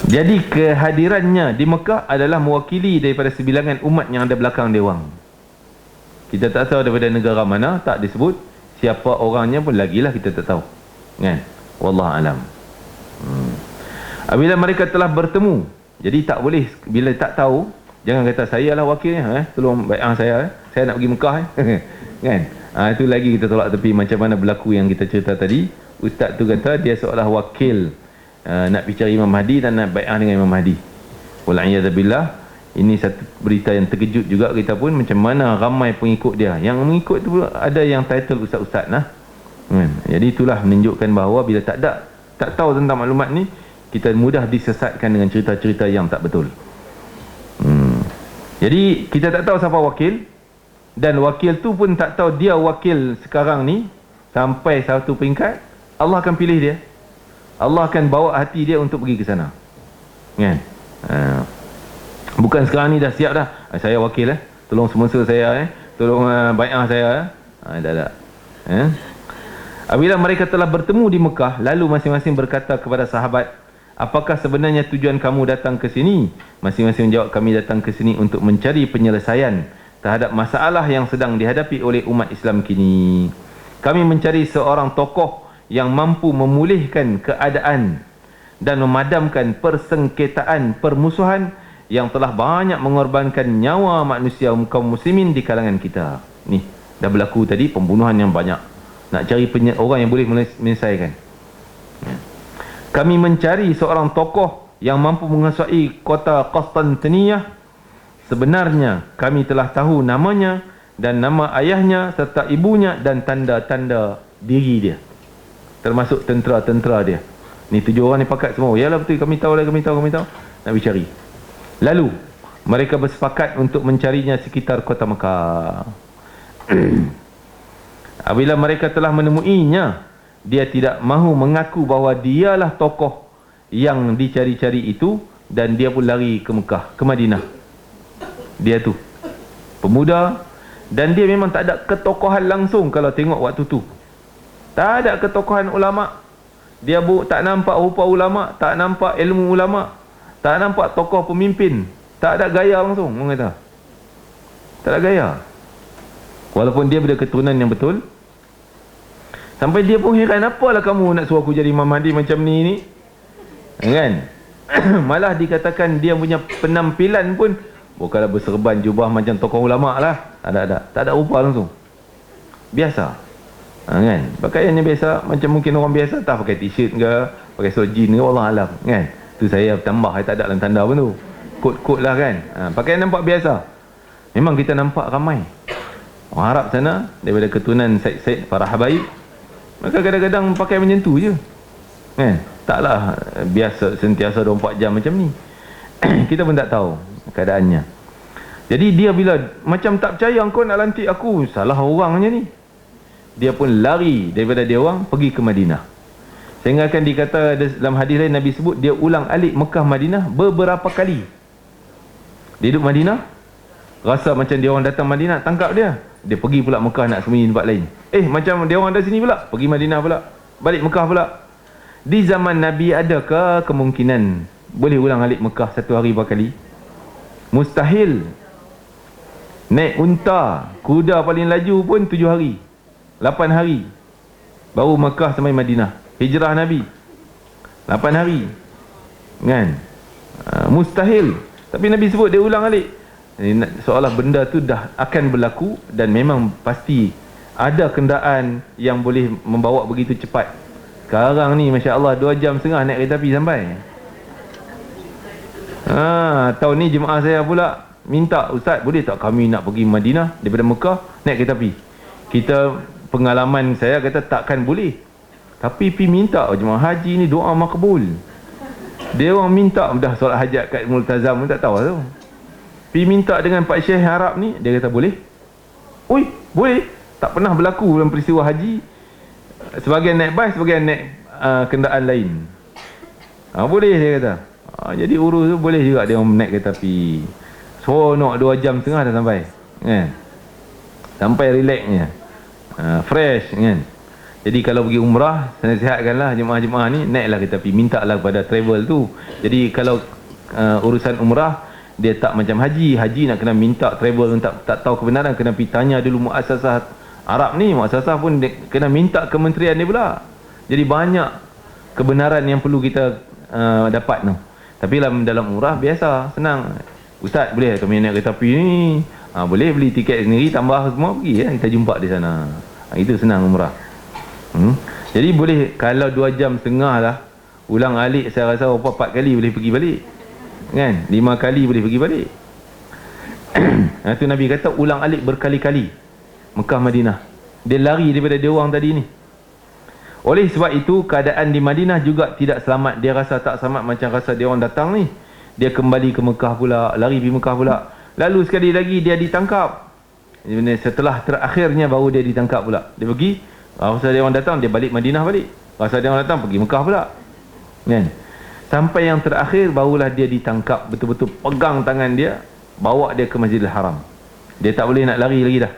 Speaker 1: Jadi kehadirannya di Mekah adalah mewakili daripada sebilangan umat yang ada belakang dia orang. Kita tak tahu daripada negara mana, tak disebut siapa orangnya pun, lagilah kita tak tahu, kan? Wallahu alam. Apabila mereka telah bertemu, jadi tak boleh, bila tak tahu, jangan kata saya lah wakilnya, tolong bai'ah saya nak pergi Mekah, kan? Itu lagi kita tolak tepi. Macam mana berlaku yang kita cerita tadi, ustaz tu kata dia seolah wakil nak bicara Imam Mahdi dan nak bai'ah dengan Imam Mahdi. Wal'iyadzubillah. Ini satu berita yang terkejut juga kita pun, macam mana ramai pengikut dia. Yang mengikut tu ada yang title ustaz-ustaz lah. Jadi itulah menunjukkan bahawa bila tak tahu tentang maklumat ni, kita mudah disesatkan dengan cerita-cerita yang tak betul. Jadi kita tak tahu siapa wakil, dan wakil tu pun tak tahu dia wakil sekarang ni. Sampai satu peringkat Allah akan pilih dia, Allah akan bawa hati dia untuk pergi ke sana, kan? Bukan sekarang ni dah siap dah, saya wakil tolong sponsor saya, tolong bai'ah saya, tak. Apabila mereka telah bertemu di Mekah, lalu masing-masing berkata kepada sahabat, apakah sebenarnya tujuan kamu datang ke sini? Masing-masing menjawab, kami datang ke sini untuk mencari penyelesaian terhadap masalah yang sedang dihadapi oleh umat Islam kini. Kami mencari seorang tokoh yang mampu memulihkan keadaan dan memadamkan persengketaan permusuhan yang telah banyak mengorbankan nyawa manusia kaum muslimin di kalangan kita. Ni dah berlaku tadi, pembunuhan yang banyak. Nak cari orang yang boleh menyelesaikan. Kami mencari seorang tokoh yang mampu menguasai kota Konstantiniyah. Sebenarnya kami telah tahu namanya dan nama ayahnya serta ibunya dan tanda-tanda diri dia, termasuk tentera-tentera dia. Ni 7 orang ni pakat semua. Yalah betul, kami tahu. Nak cari. Lalu mereka bersepakat untuk mencarinya sekitar kota Mekah. Apabila mereka telah menemuinya, dia tidak mahu mengaku bahawa dialah tokoh yang dicari-cari itu, dan dia pun lari ke Mekah, ke Madinah. Dia tu pemuda, dan dia memang tak ada ketokohan langsung. Kalau tengok waktu tu tak ada ketokohan ulama. Dia tak nampak rupa ulama, tak nampak ilmu ulama, tak nampak tokoh pemimpin, tak ada gaya langsung. Orang kata tak ada gaya, walaupun dia ada keturunan yang betul. Sampai dia pun heran, apalah kamu nak suruh aku jadi Imam Mahdi macam ni, kan? Malah dikatakan dia punya penampilan pun bukanlah berserban jubah macam tokoh ulama lah. Tak ada rupa langsung. Biasa. Kan? Pakaiannya biasa, macam mungkin orang biasa, tak pakai t-shirt ke, pakai short jean ke, Allah alam. Kan? Tu saya tambah, saya tak ada dalam tanda pun tu. Kot-kot lah kan. Pakaian nampak biasa. Memang kita nampak ramai. Orang Arab sana, daripada keturunan Said para habaib, maka kadang-kadang pakai macam tu je. Kan? Taklah biasa sentiasa 24 jam macam ni. Kita pun tak tahu keadaannya. Jadi dia bila macam tak percaya engkau nak lantik aku, salah orangnya ni. Dia pun lari daripada dia orang pergi ke Madinah. Sehingga akan dikata dalam hadis lain Nabi sebut dia ulang alik Mekah Madinah beberapa kali. Dia duduk Madinah, rasa macam dia orang datang Madinah, tangkap dia. Dia pergi pula Mekah nak sembunyi tempat lain. Macam dia orang ada sini pula, pergi Madinah pula, balik Mekah pula. Di zaman Nabi adakah kemungkinan boleh ulang alik Mekah satu hari berkali? Mustahil. Naik unta, kuda paling laju pun 7 hari 8 hari baru Mekah sampai Madinah. Hijrah Nabi 8 hari kan. Mustahil. Tapi Nabi sebut dia ulang alik. Seolah benda tu dah akan berlaku, dan memang pasti ada kenderaan yang boleh membawa begitu cepat. Sekarang ni Masya Allah 2.5 jam naik kereta api sampai. Tahun ni jemaah saya pula minta, Ustaz boleh tak kami nak pergi Madinah daripada Mekah naik kereta api. Kita, pengalaman saya kata takkan boleh. Tapi pi minta jemaah haji ni doa makbul. Dia orang minta dah solat hajat kat Multazam pun tak tahu tu. Pi minta dengan Pak Syekh Arab ni, dia kata boleh. Oi, boleh. Tak pernah berlaku dalam peristiwa haji. Sebagian naik bas, sebagian naik kenderaan lain. Boleh dia kata. Jadi urus tu boleh juga dia orang naik kereta api. Seronok 2.5 jam dah sampai. Kan? Sampai relaxnya. Fresh kan. Jadi kalau pergi umrah, saya nasihatkanlah jemaah-jemaah ni naiklah kereta api, mintalah kepada travel tu. Jadi kalau urusan umrah dia tak macam haji nak kena minta travel, tak tahu kebenaran, kena pergi tanya dulu muassasah Arab ni, muassasah pun kena minta kementerian dia pula. Jadi banyak kebenaran yang perlu kita dapat tu. Tapi dalam umrah biasa, senang. Ustaz boleh kami naik kereta api ni? Boleh, beli tiket sendiri, tambah semua, pergi kita jumpa di sana. Itu senang umrah. Jadi boleh, kalau 2.5 jam lah, ulang alik saya rasa 4 kali boleh pergi balik kan, 5 kali boleh pergi balik. Itu Nabi kata ulang alik berkali-kali Mekah Madinah. Dia lari daripada dia orang tadi ni. Oleh sebab itu keadaan di Madinah juga tidak selamat. Dia rasa tak selamat macam rasa dia orang datang ni. Dia kembali ke Mekah pula, lari pergi Mekah pula. Lalu sekali lagi dia ditangkap. Setelah terakhirnya baru dia ditangkap pula. Dia pergi, rasa dia orang datang, dia balik Madinah balik. Rasa dia orang datang, pergi Mekah pula kan? Sampai yang terakhir barulah dia ditangkap, betul-betul pegang tangan dia, bawa dia ke Masjidil Haram. Dia tak boleh nak lari lagi dah.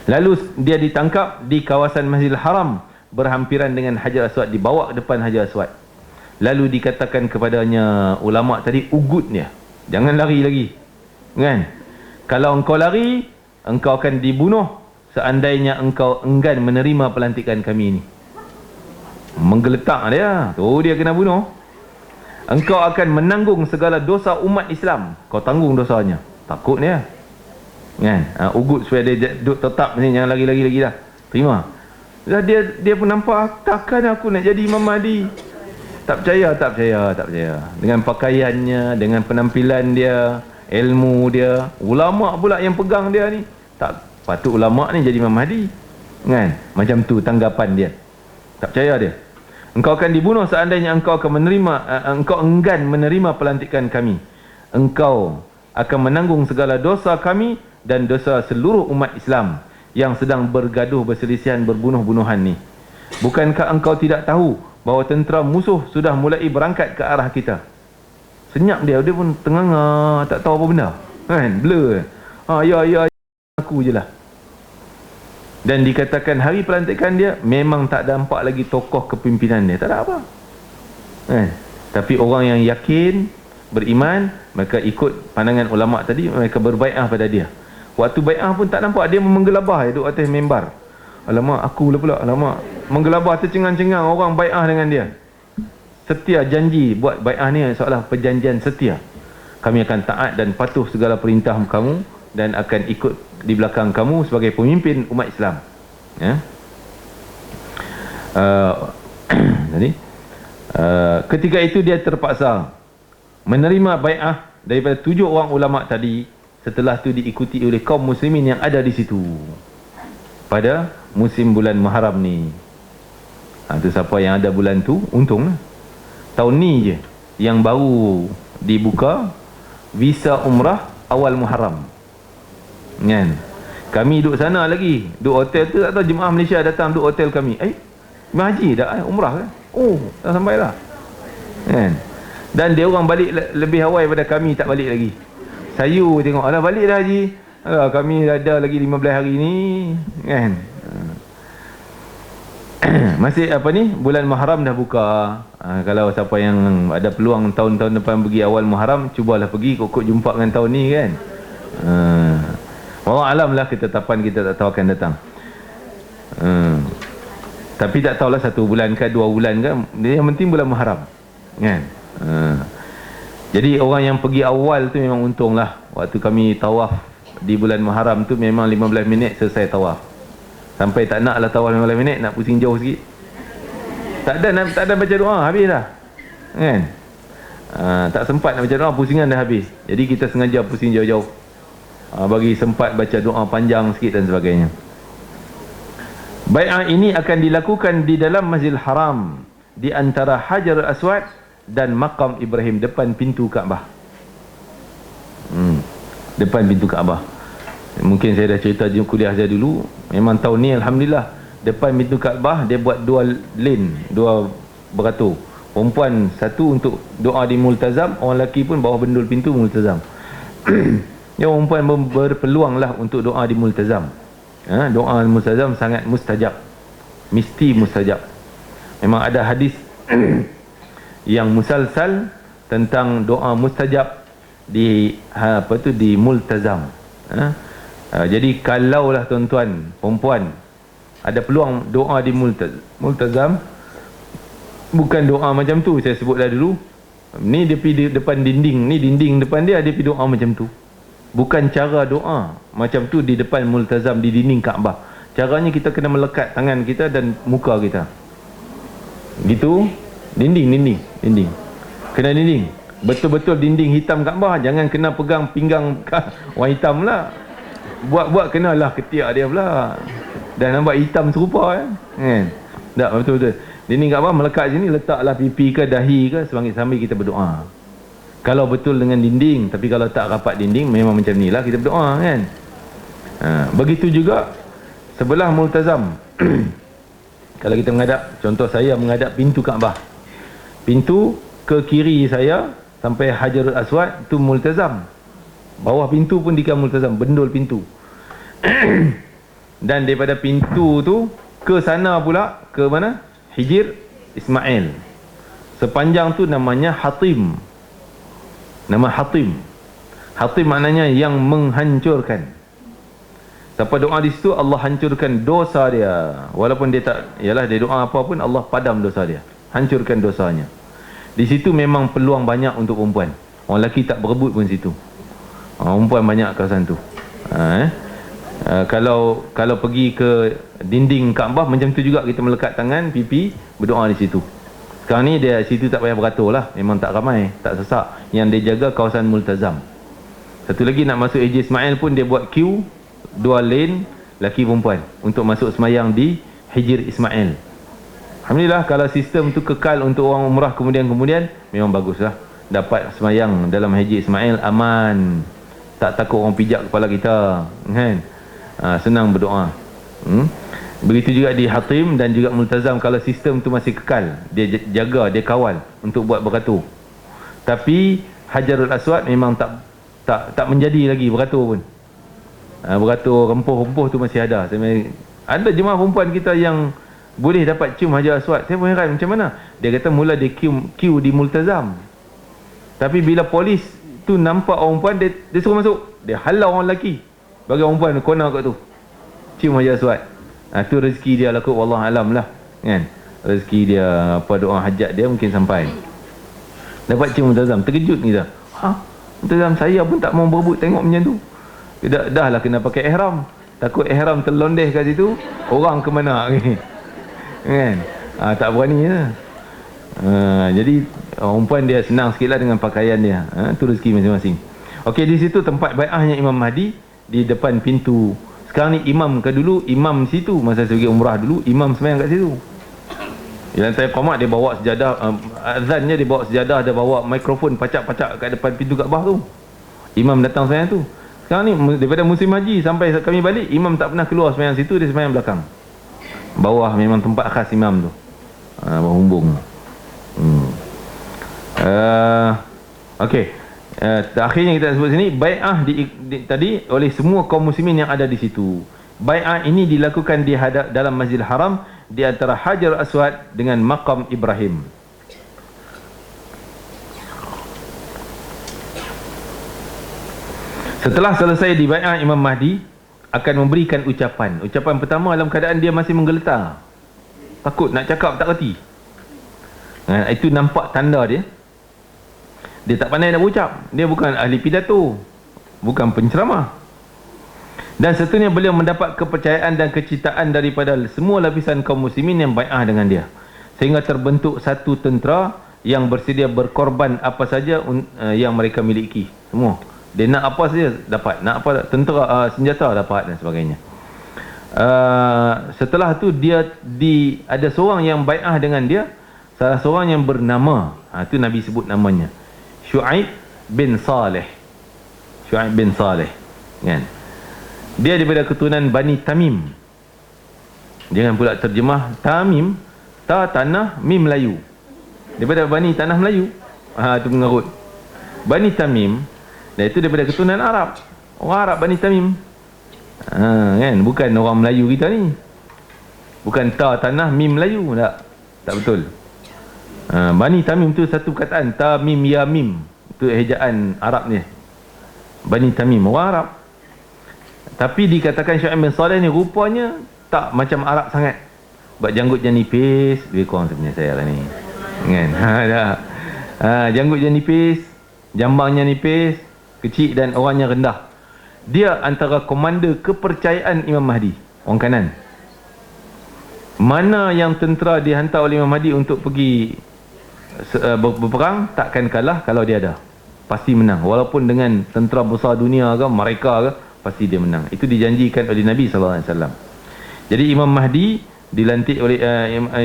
Speaker 1: Lalu dia ditangkap di kawasan Masjidil Haram, berhampiran dengan Hajar Aswad, dibawa ke depan Hajar Aswad. Lalu dikatakan kepadanya ulama tadi, ugut dia, jangan lari lagi kan. Kalau engkau lari, engkau akan dibunuh seandainya engkau enggan menerima pelantikan kami ini. Menggeletak dia, tu dia kena bunuh. Engkau akan menanggung segala dosa umat Islam, kau tanggung dosanya. Takut dia kan. Ugut supaya dia duduk tetap ni, jangan lagi-lagi dah. Terima. Lah dia pun nampak, takkan aku nak jadi Imam Mahdi. Tak percaya. Dengan pakaiannya, dengan penampilan dia, ilmu dia, ulama pula yang pegang dia ni. Tak patut ulama ni jadi Imam Mahdi kan. Macam tu tanggapan dia. Tak percaya dia. Engkau akan dibunuh seandainya engkau akan engkau enggan menerima pelantikan kami. Engkau akan menanggung segala dosa kami dan dosa seluruh umat Islam yang sedang bergaduh, berselisihan, berbunuh-bunuhan ni. Bukankah engkau tidak tahu bahawa tentera musuh sudah mulai berangkat ke arah kita? Senyap dia pun tengah tak tahu apa benda kan, blur. Ya aku je lah. Dan dikatakan hari pelantikan dia memang tak nampak lagi tokoh kepimpinan dia, tak ada apa tapi orang yang yakin, beriman, mereka ikut pandangan ulama tadi, mereka berbai'ah pada dia. Waktu bai'ah pun tak nampak dia menggelabah duduk atas mimbar. Alamak, aku lah pula, alamak, menggelabah tercengang-cengang orang bai'ah dengan dia. Setia janji buat bai'ah ni seolah perjanjian setia. Kami akan taat dan patuh segala perintah kamu dan akan ikut di belakang kamu sebagai pemimpin umat Islam. Ya. Jadi ketika itu dia terpaksa menerima bai'ah daripada 7 orang ulama tadi. Setelah itu diikuti oleh kaum muslimin yang ada di situ pada musim bulan Muharram ni. Itu siapa yang ada bulan tu untung lah. Tahun ni je yang baru dibuka visa umrah awal Muharram kan. Kami duduk sana lagi, duduk hotel tu, tak tahu jemaah Malaysia datang duduk hotel kami. Jemaah haji dah umrah kan? Oh, dah sampai lah kan. Dan dia orang balik lebih awal daripada kami, tak balik lagi. Sayu tengok, alah balik dah haji. Alah, kami ada lagi 15 hari ni kan. Masih apa ni, bulan Muharram dah buka. Kalau siapa yang ada peluang tahun-tahun depan pergi awal Muharram, cubalah pergi kok jumpa dengan tahun ni kan. Wallah alam lah ketetapan kita, tak tahu akan datang. Tapi tak tahulah 1 bulan ke 2 bulan ke, yang penting bulan Muharram kan. Jadi orang yang pergi awal tu memang untung lah. Waktu kami tawaf di bulan Muharram tu memang 15 minit selesai tawaf. Sampai tak nak lah tawaf 15 minit, nak pusing jauh sikit. Tak ada baca doa, habis dah kan. Tak sempat nak baca doa, pusingan dah habis. Jadi kita sengaja pusing jauh-jauh, bagi sempat baca doa panjang sikit dan sebagainya. Bai'ah ini akan dilakukan di dalam Masjidil Haram, di antara Hajar Aswad dan Maqam Ibrahim, depan pintu Kaabah. Depan pintu Kaabah. Mungkin saya dah cerita di kuliah saya dulu. Memang tahun ni alhamdulillah, depan pintu Kaabah dia buat 2 lane, 2 beratur. Perempuan satu untuk doa di multazam, orang lelaki pun bawah bendul pintu multazam. Yang perempuan berpeluang lah untuk doa di multazam. Doa multazam sangat mustajab, mesti mustajab. Memang ada hadis yang musalsal tentang doa mustajab di di multazam. Jadi kalaulah tuan-tuan perempuan ada peluang doa di multazam, bukan doa macam tu saya sebut dah dulu. Ni dia pergi depan dinding, ni dinding depan dia pergi doa macam tu. Bukan cara doa macam tu di depan multazam, di dinding Kaabah. Caranya kita kena melekat tangan kita dan muka kita gitu. Dinding kena dinding, betul-betul dinding hitam Kaabah. Jangan kena pegang pinggang orang hitam lah. Buat kenalah ketiak dia pula dan nampak hitam serupa kan. Tak, betul-betul dinding Kaabah, melekat sini, letaklah pipi ke dahi ke sambil kita berdoa. Kalau betul dengan dinding. Tapi kalau tak rapat dinding, memang macam ni lah kita berdoa kan. Begitu juga sebelah multazam. Kalau kita menghadap, contoh saya menghadap pintu Kaabah, pintu ke kiri saya sampai Hajarul Aswad tu multazam. Bawah pintu pun dikira multazam, bendul pintu. Dan daripada pintu tu ke sana pula, ke mana? Hijir Ismail. Sepanjang tu namanya Hatim. Nama Hatim. Hatim maknanya yang menghancurkan. Siapa doa di situ, Allah hancurkan dosa dia. Walaupun dia tak, ialah dia doa apa pun, Allah padam dosa dia, hancurkan dosanya. Di situ memang peluang banyak untuk perempuan. Orang lelaki tak berebut pun situ. Perempuan banyak kawasan tu. Kalau pergi ke dinding Kaabah macam tu juga, kita melekat tangan, pipi, berdoa di situ. Sekarang ni dia situ tak payah beratur lah, memang tak ramai, tak sesak. Yang dia jaga kawasan multazam. Satu lagi nak masuk Haji Ismail pun dia buat queue 2 lane lelaki perempuan untuk masuk semayang di Hijir Ismail. Alhamdulillah, kalau sistem tu kekal untuk orang umrah kemudian memang baguslah. Dapat semayang dalam Haji Ismail aman, tak takut orang pijak kepala kita kan. Senang berdoa. Begitu juga di Hatim dan juga multazam. Kalau sistem tu masih kekal, dia jaga, dia kawal untuk buat beratur. Tapi Hajarul Aswad memang tak menjadi lagi beratur pun. Beratur rempuh-rempuh tu masih ada. Ada jemaah perempuan kita yang boleh dapat cium Hajar Aswad. Saya pun heran macam mana. Dia kata mula dia queue di multazam, tapi bila polis tu nampak orang perempuan, dia suruh masuk. Dia halau orang lelaki, bagi orang perempuan kona kat tu cium Hajar Aswad. Tu rezeki dia lah kot, wallah alam lah kan. Rezeki dia, apa doa hajat dia mungkin sampai dapat cium multazam. Terkejut kita, Dalam saya pun tak mau berebut tengok macam tu. Dah lah kena pakai ihram. Takut ihram terlondeh kat situ, orang ke mana ni. Kan? Tak berani lah. Jadi perempuan dia senang sikit lah dengan pakaian dia. Tu rezeki masing-masing. Okey, di situ tempat bai'ahnya Imam Mahdi, di depan pintu. Sekarang ni imam ke dulu, imam situ. Masa saya pergi umrah dulu, imam sembahyang kat situ. Di lantai qamat dia bawa sejadah, azannya dia bawa sejadah, dia bawa mikrofon pacak-pacak kat depan pintu Kaabah tu. Imam datang sembahyang tu. Sekarang ni daripada musim haji sampai kami balik, imam tak pernah keluar sembahyang situ, dia sembahyang belakang. Bawah memang tempat khas imam tu. Bawah humbung. Okey. Akhirnya kita sebut sini bai'ah tadi oleh semua kaum muslimin yang ada di situ. Bai'ah ini dilakukan di dalam Masjidil Haram di antara Hajar Aswad dengan Maqam Ibrahim. Setelah selesai di bai'ah, Imam Mahdi akan memberikan ucapan. Ucapan pertama dalam keadaan dia masih menggeletar. Takut nak cakap tak reti. Itu nampak tanda dia. Dia tak pandai nak berucap. Dia bukan ahli pidato, bukan penceramah. Dan seterusnya beliau mendapat kepercayaan dan kecintaan daripada semua lapisan kaum muslimin yang bai'ah dengan dia. Sehingga terbentuk satu tentera yang bersedia berkorban apa saja yang mereka miliki. Semua. Dia nak apa saja dapat. Nak apa, tentera, senjata dapat dan sebagainya. Setelah tu dia ada seorang yang bai'ah dengan dia. Salah seorang yang bernama, itu Nabi sebut namanya, Syu'aib bin Saleh. Syu'aib bin Saleh, kan? Dia daripada keturunan Bani Tamim. Jangan pula terjemah Tamim, ta tanah, mim Melayu. Daripada Bani tanah Melayu. Itu mengarut. Bani Tamim, dan itu daripada keturunan Arab. Orang Arab Bani Tamim. Kan? Bukan orang Melayu kita ni. Bukan ta tanah, mim Melayu. Tak betul. Bani Tamim tu satu perkataan, ta mim ya mim. Itu ejaan Arab ni. Bani Tamim, orang Arab. Tapi dikatakan Syu'aib bin Saleh ni rupanya tak macam Arab sangat. Sebab janggutnya nipis, lebih kurang sebenarnya saya lah ni. Kan? Janggutnya nipis, jambangnya nipis, kecil dan orangnya rendah. Dia antara komander kepercayaan Imam Mahdi, orang kanan. Mana yang tentera dihantar oleh Imam Mahdi untuk pergi berperang, takkan kalah kalau dia ada. Pasti menang. Walaupun dengan tentera besar dunia ke, mereka ke, pasti dia menang. Itu dijanjikan oleh Nabi SAW. Jadi Imam Mahdi dilantik oleh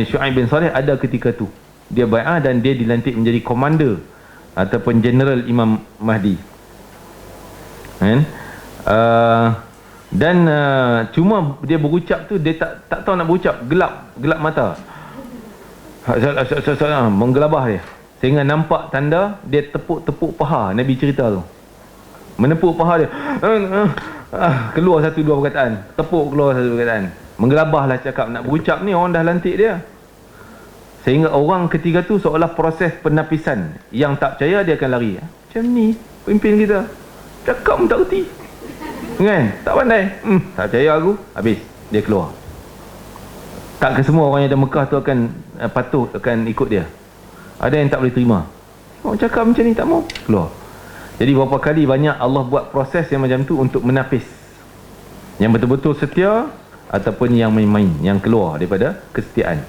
Speaker 1: Syu'aib bin Saleh ada ketika tu. Dia bai'ah dan dia dilantik menjadi komander ataupun general Imam Mahdi. Kan? Dan cuma dia berucap tu, dia tak tahu nak berucap, gelap mata, menggelabah dia, sehingga nampak tanda dia tepuk paha. Nabi cerita tu, menepuk paha dia, keluar satu dua perkataan, tepuk keluar satu perkataan, menggelabahlah cakap. Nak berucap ni orang dah lantik dia, sehingga orang ketiga tu seolah proses penapisan. Yang tak percaya dia akan lari. Macam ni pemimpin kita, cakap pun tak reti, kan? Tak pandai. Tak percaya aku, habis dia keluar. Tak ke semua orang yang ada Mekah tu akan patuh, akan ikut dia. Ada yang tak boleh terima. Orang cakap macam ni tak mau, keluar. Jadi berapa kali banyak Allah buat proses yang macam tu untuk menapis yang betul-betul setia ataupun yang main-main, yang keluar daripada kesetiaan.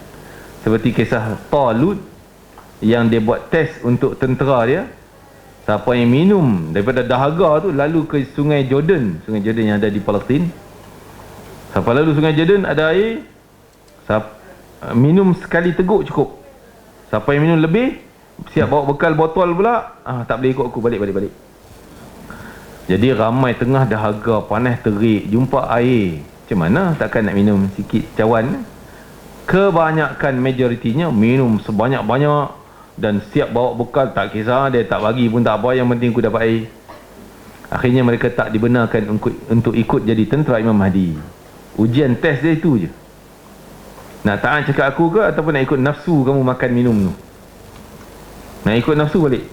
Speaker 1: Seperti kisah Talut yang dia buat test untuk tentera dia. Siapa yang minum daripada dahaga tu lalu ke sungai Jordan yang ada di Palestin. Siapa lalu sungai Jordan ada air, minum sekali teguk cukup. Siapa yang minum lebih, siap bawa bekal botol pula, tak boleh ikut aku, balik. Jadi ramai tengah dahaga, panas terik, jumpa air, macam mana takkan nak minum sikit cawan. Kebanyakan majoritinya minum sebanyak-banyak dan siap bawa bekal, tak kisah dia tak bagi pun tak apa, yang penting aku dapat air. Akhirnya mereka tak dibenarkan untuk ikut jadi tentera Imam Mahdi. Ujian test dia itu je. Nak taat cakap aku ke, ataupun nak ikut nafsu kamu makan minum tu. Nak ikut nafsu balik.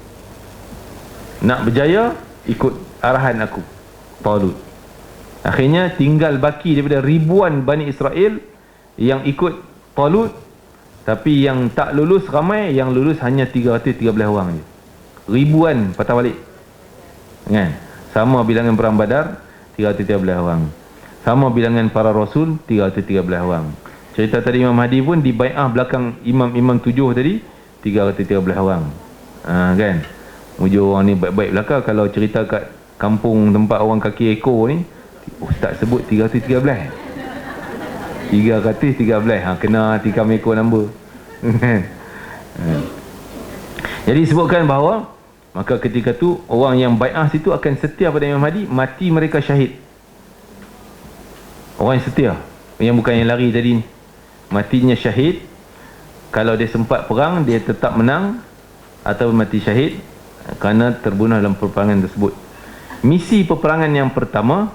Speaker 1: Nak berjaya, ikut arahan aku, Talut. Akhirnya tinggal baki daripada ribuan Bani Israel yang ikut Talut. Tapi yang tak lulus ramai, yang lulus hanya 313 orang je. Ribuan patah balik. Kan? Sama bilangan perang Badar 313 orang. Sama bilangan para rasul 313 orang. Cerita tadi Imam Mahdi pun di bai'ah belakang imam-imam 7 tadi 313 orang. Kan? Mujur orang ni baik-baik belakang. Kalau cerita kat kampung tempat orang kaki ekor ni, ustaz sebut 313. 313. Kena tikam ekor number. Jadi sebutkan bahawa maka ketika tu orang yang bai'ah situ akan setia pada Imam Mahdi, mati mereka syahid. Orang yang setia, yang bukan yang lari tadi ni, matinya syahid. Kalau dia sempat perang, dia tetap menang atau mati syahid kerana terbunuh dalam peperangan tersebut. Misi peperangan yang pertama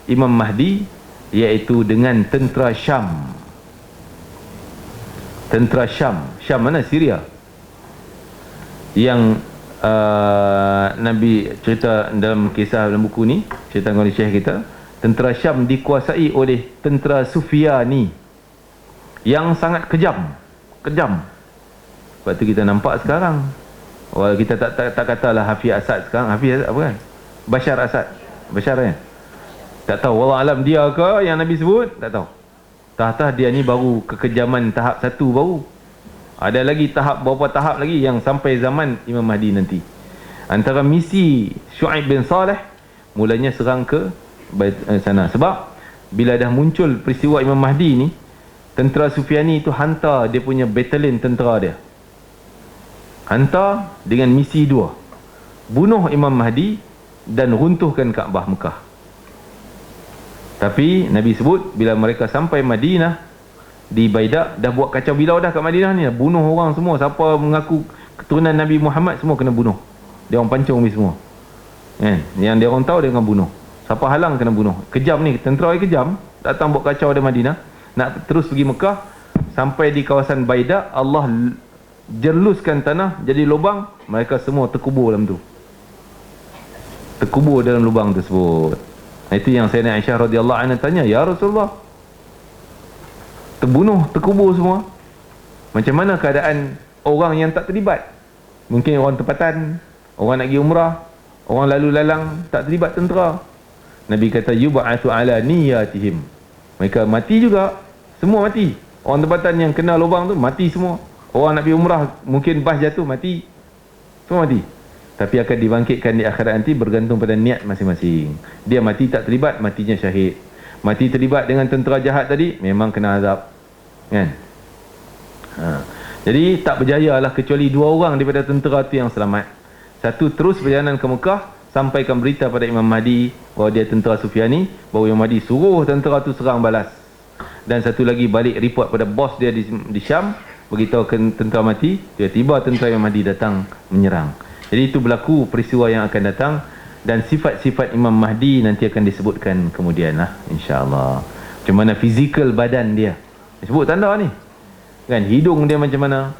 Speaker 1: Imam Mahdi iaitu dengan tentera Syam. Tentera Syam. Syam mana? Syria. Yang Nabi cerita dalam kisah dalam buku ni, cerita oleh Syekh kita, tentera Syam dikuasai oleh tentera Sufyani yang sangat kejam. Sebab tu kita nampak sekarang, walau kita tak katalah Hafiz Asad sekarang. Hafiz apa kan? Bashar Asad. Bashar kan? Tak tahu, wallah alam dia ke yang Nabi sebut, tak tahu. Tahtah dia ni baru kekejaman tahap 1 baru. Ada lagi tahap, beberapa tahap lagi yang sampai zaman Imam Mahdi nanti. Antara misi Syuaib bin Saleh, mulanya serang ke sana. Sebab bila dah muncul peristiwa Imam Mahdi ni, tentera Sufyani itu hantar dia punya batalion tentera dia. Hantar dengan misi 2. Bunuh Imam Mahdi dan runtuhkan Kaabah Mekah. Tapi Nabi sebut bila mereka sampai Madinah, di Baidak, dah buat kacau bilau dah kat Madinah ni, bunuh orang semua. Siapa mengaku keturunan Nabi Muhammad semua kena bunuh. Dia orang pancung ni semua. Yang dia orang tahu dia akan bunuh. Siapa halang kena bunuh. Kejam ni, tentera ni kejam. Datang buat kacau di Madinah, nak terus pergi Mekah. Sampai di kawasan Baidak, Allah jerluskan tanah jadi lubang. Mereka semua terkubur dalam tu. Terkubur dalam lubang tersebut. Itu yang Sayyidina Aisyah radhiyallahu anha tanya, ya Rasulullah, terbunuh, terkubur semua, macam mana keadaan orang yang tak terlibat? Mungkin orang tempatan, orang nak pergi umrah, orang lalu lalang, tak terlibat tentera. Nabi kata yub'atsu ala niyatihim. Mereka mati juga, semua mati. Orang tempatan yang kena lubang tu mati semua. Orang nak pergi umrah, mungkin bas jatuh, mati. Semua mati. Tapi akan dibangkitkan di akhirat nanti bergantung pada niat masing-masing. Dia mati tak terlibat, matinya syahid. Mati terlibat dengan tentera jahat tadi, memang kena azab. Kan? Jadi tak berjayalah kecuali 2 orang daripada tentera tu yang selamat. Satu terus perjalanan ke Mekah, sampaikan berita pada Imam Mahdi bahawa dia tentera Sufyani, bahawa Imam Mahdi suruh tentera tu serang balas. Dan satu lagi balik report pada bos dia di Syam, beritahu ke tentera mati. Tiba-tiba tentera Imam Mahdi datang menyerang. Jadi itu berlaku peristiwa yang akan datang. Dan sifat-sifat Imam Mahdi nanti akan disebutkan kemudian lah, insya-Allah. Macam mana fizikal badan dia. Sebut tanda ni. Kan, hidung dia macam mana?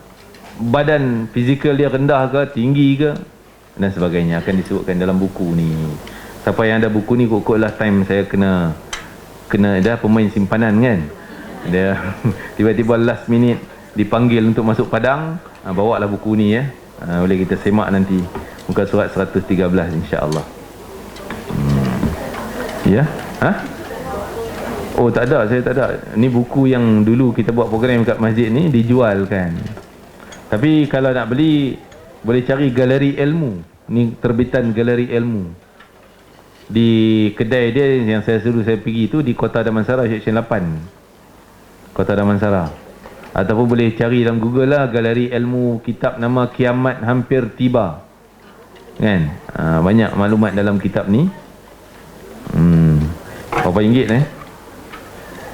Speaker 1: Badan fizikal dia rendah ke, tinggi ke, dan sebagainya akan disebutkan dalam buku ni. Siapa yang ada buku ni, kok last time saya kena dah pemain simpanan kan. Dia tiba-tiba last minute dipanggil untuk masuk Padang, bawa lah buku ni ya. Boleh kita semak nanti muka surat 113 insya-Allah. Ya? Oh tak ada, saya tak ada. Ni buku yang dulu kita buat program kat masjid ni dijualkan. Tapi kalau nak beli boleh cari Galeri Ilmu. Ni terbitan Galeri Ilmu. Di kedai dia yang saya suruh saya pergi tu di Kota Damansara Seksyen 8. Kota Damansara. Ataupun boleh cari dalam Google lah, Galeri Ilmu, kitab nama Kiamat Hampir Tiba. Kan? Banyak maklumat dalam kitab ni. Berapa ringgit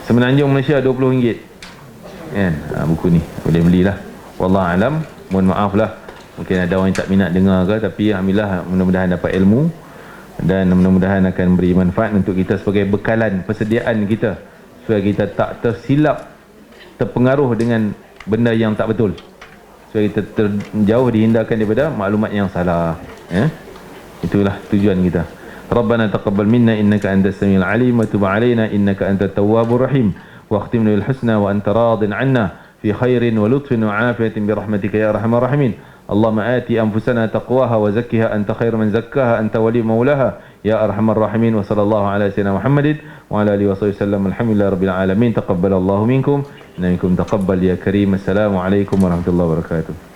Speaker 1: Semenanjung Malaysia RM20. Kan? Buku ni boleh belilah. Wallahu alam. Mohon maaf lah, mungkin ada orang yang tak minat dengar ke, tapi alhamdulillah mudah-mudahan dapat ilmu dan mudah-mudahan akan beri manfaat untuk kita sebagai bekalan persediaan kita, supaya kita tak tersilap, terpengaruh dengan benda yang tak betul, supaya kita jauh dihindarkan daripada maklumat yang salah. Itulah tujuan kita. Rabbana taqabbal minna innaka antas samiul alim wa tub alaina innaka antat tawwabur rahim wa akhtimna bil husna wa anta radin 'anna fi khairin wa lutfin wa afiyatin bi rahmatika ya arhamar rahimin. Allahumma ati anfusana taqwaha wa zakkiha anta khairu man zakkaha anta wali maulaha ya arhamar rahimin. Wa sallallahu ala sayyidina Muhammadin wa ala alihi wa sahbihi wasallam. Alhamdulillahi rabbil alamin. Taqabbalallahu minkum. Minkum taqabbal ya karim. Assalamualaikum warahmatullahi wabarakatuh.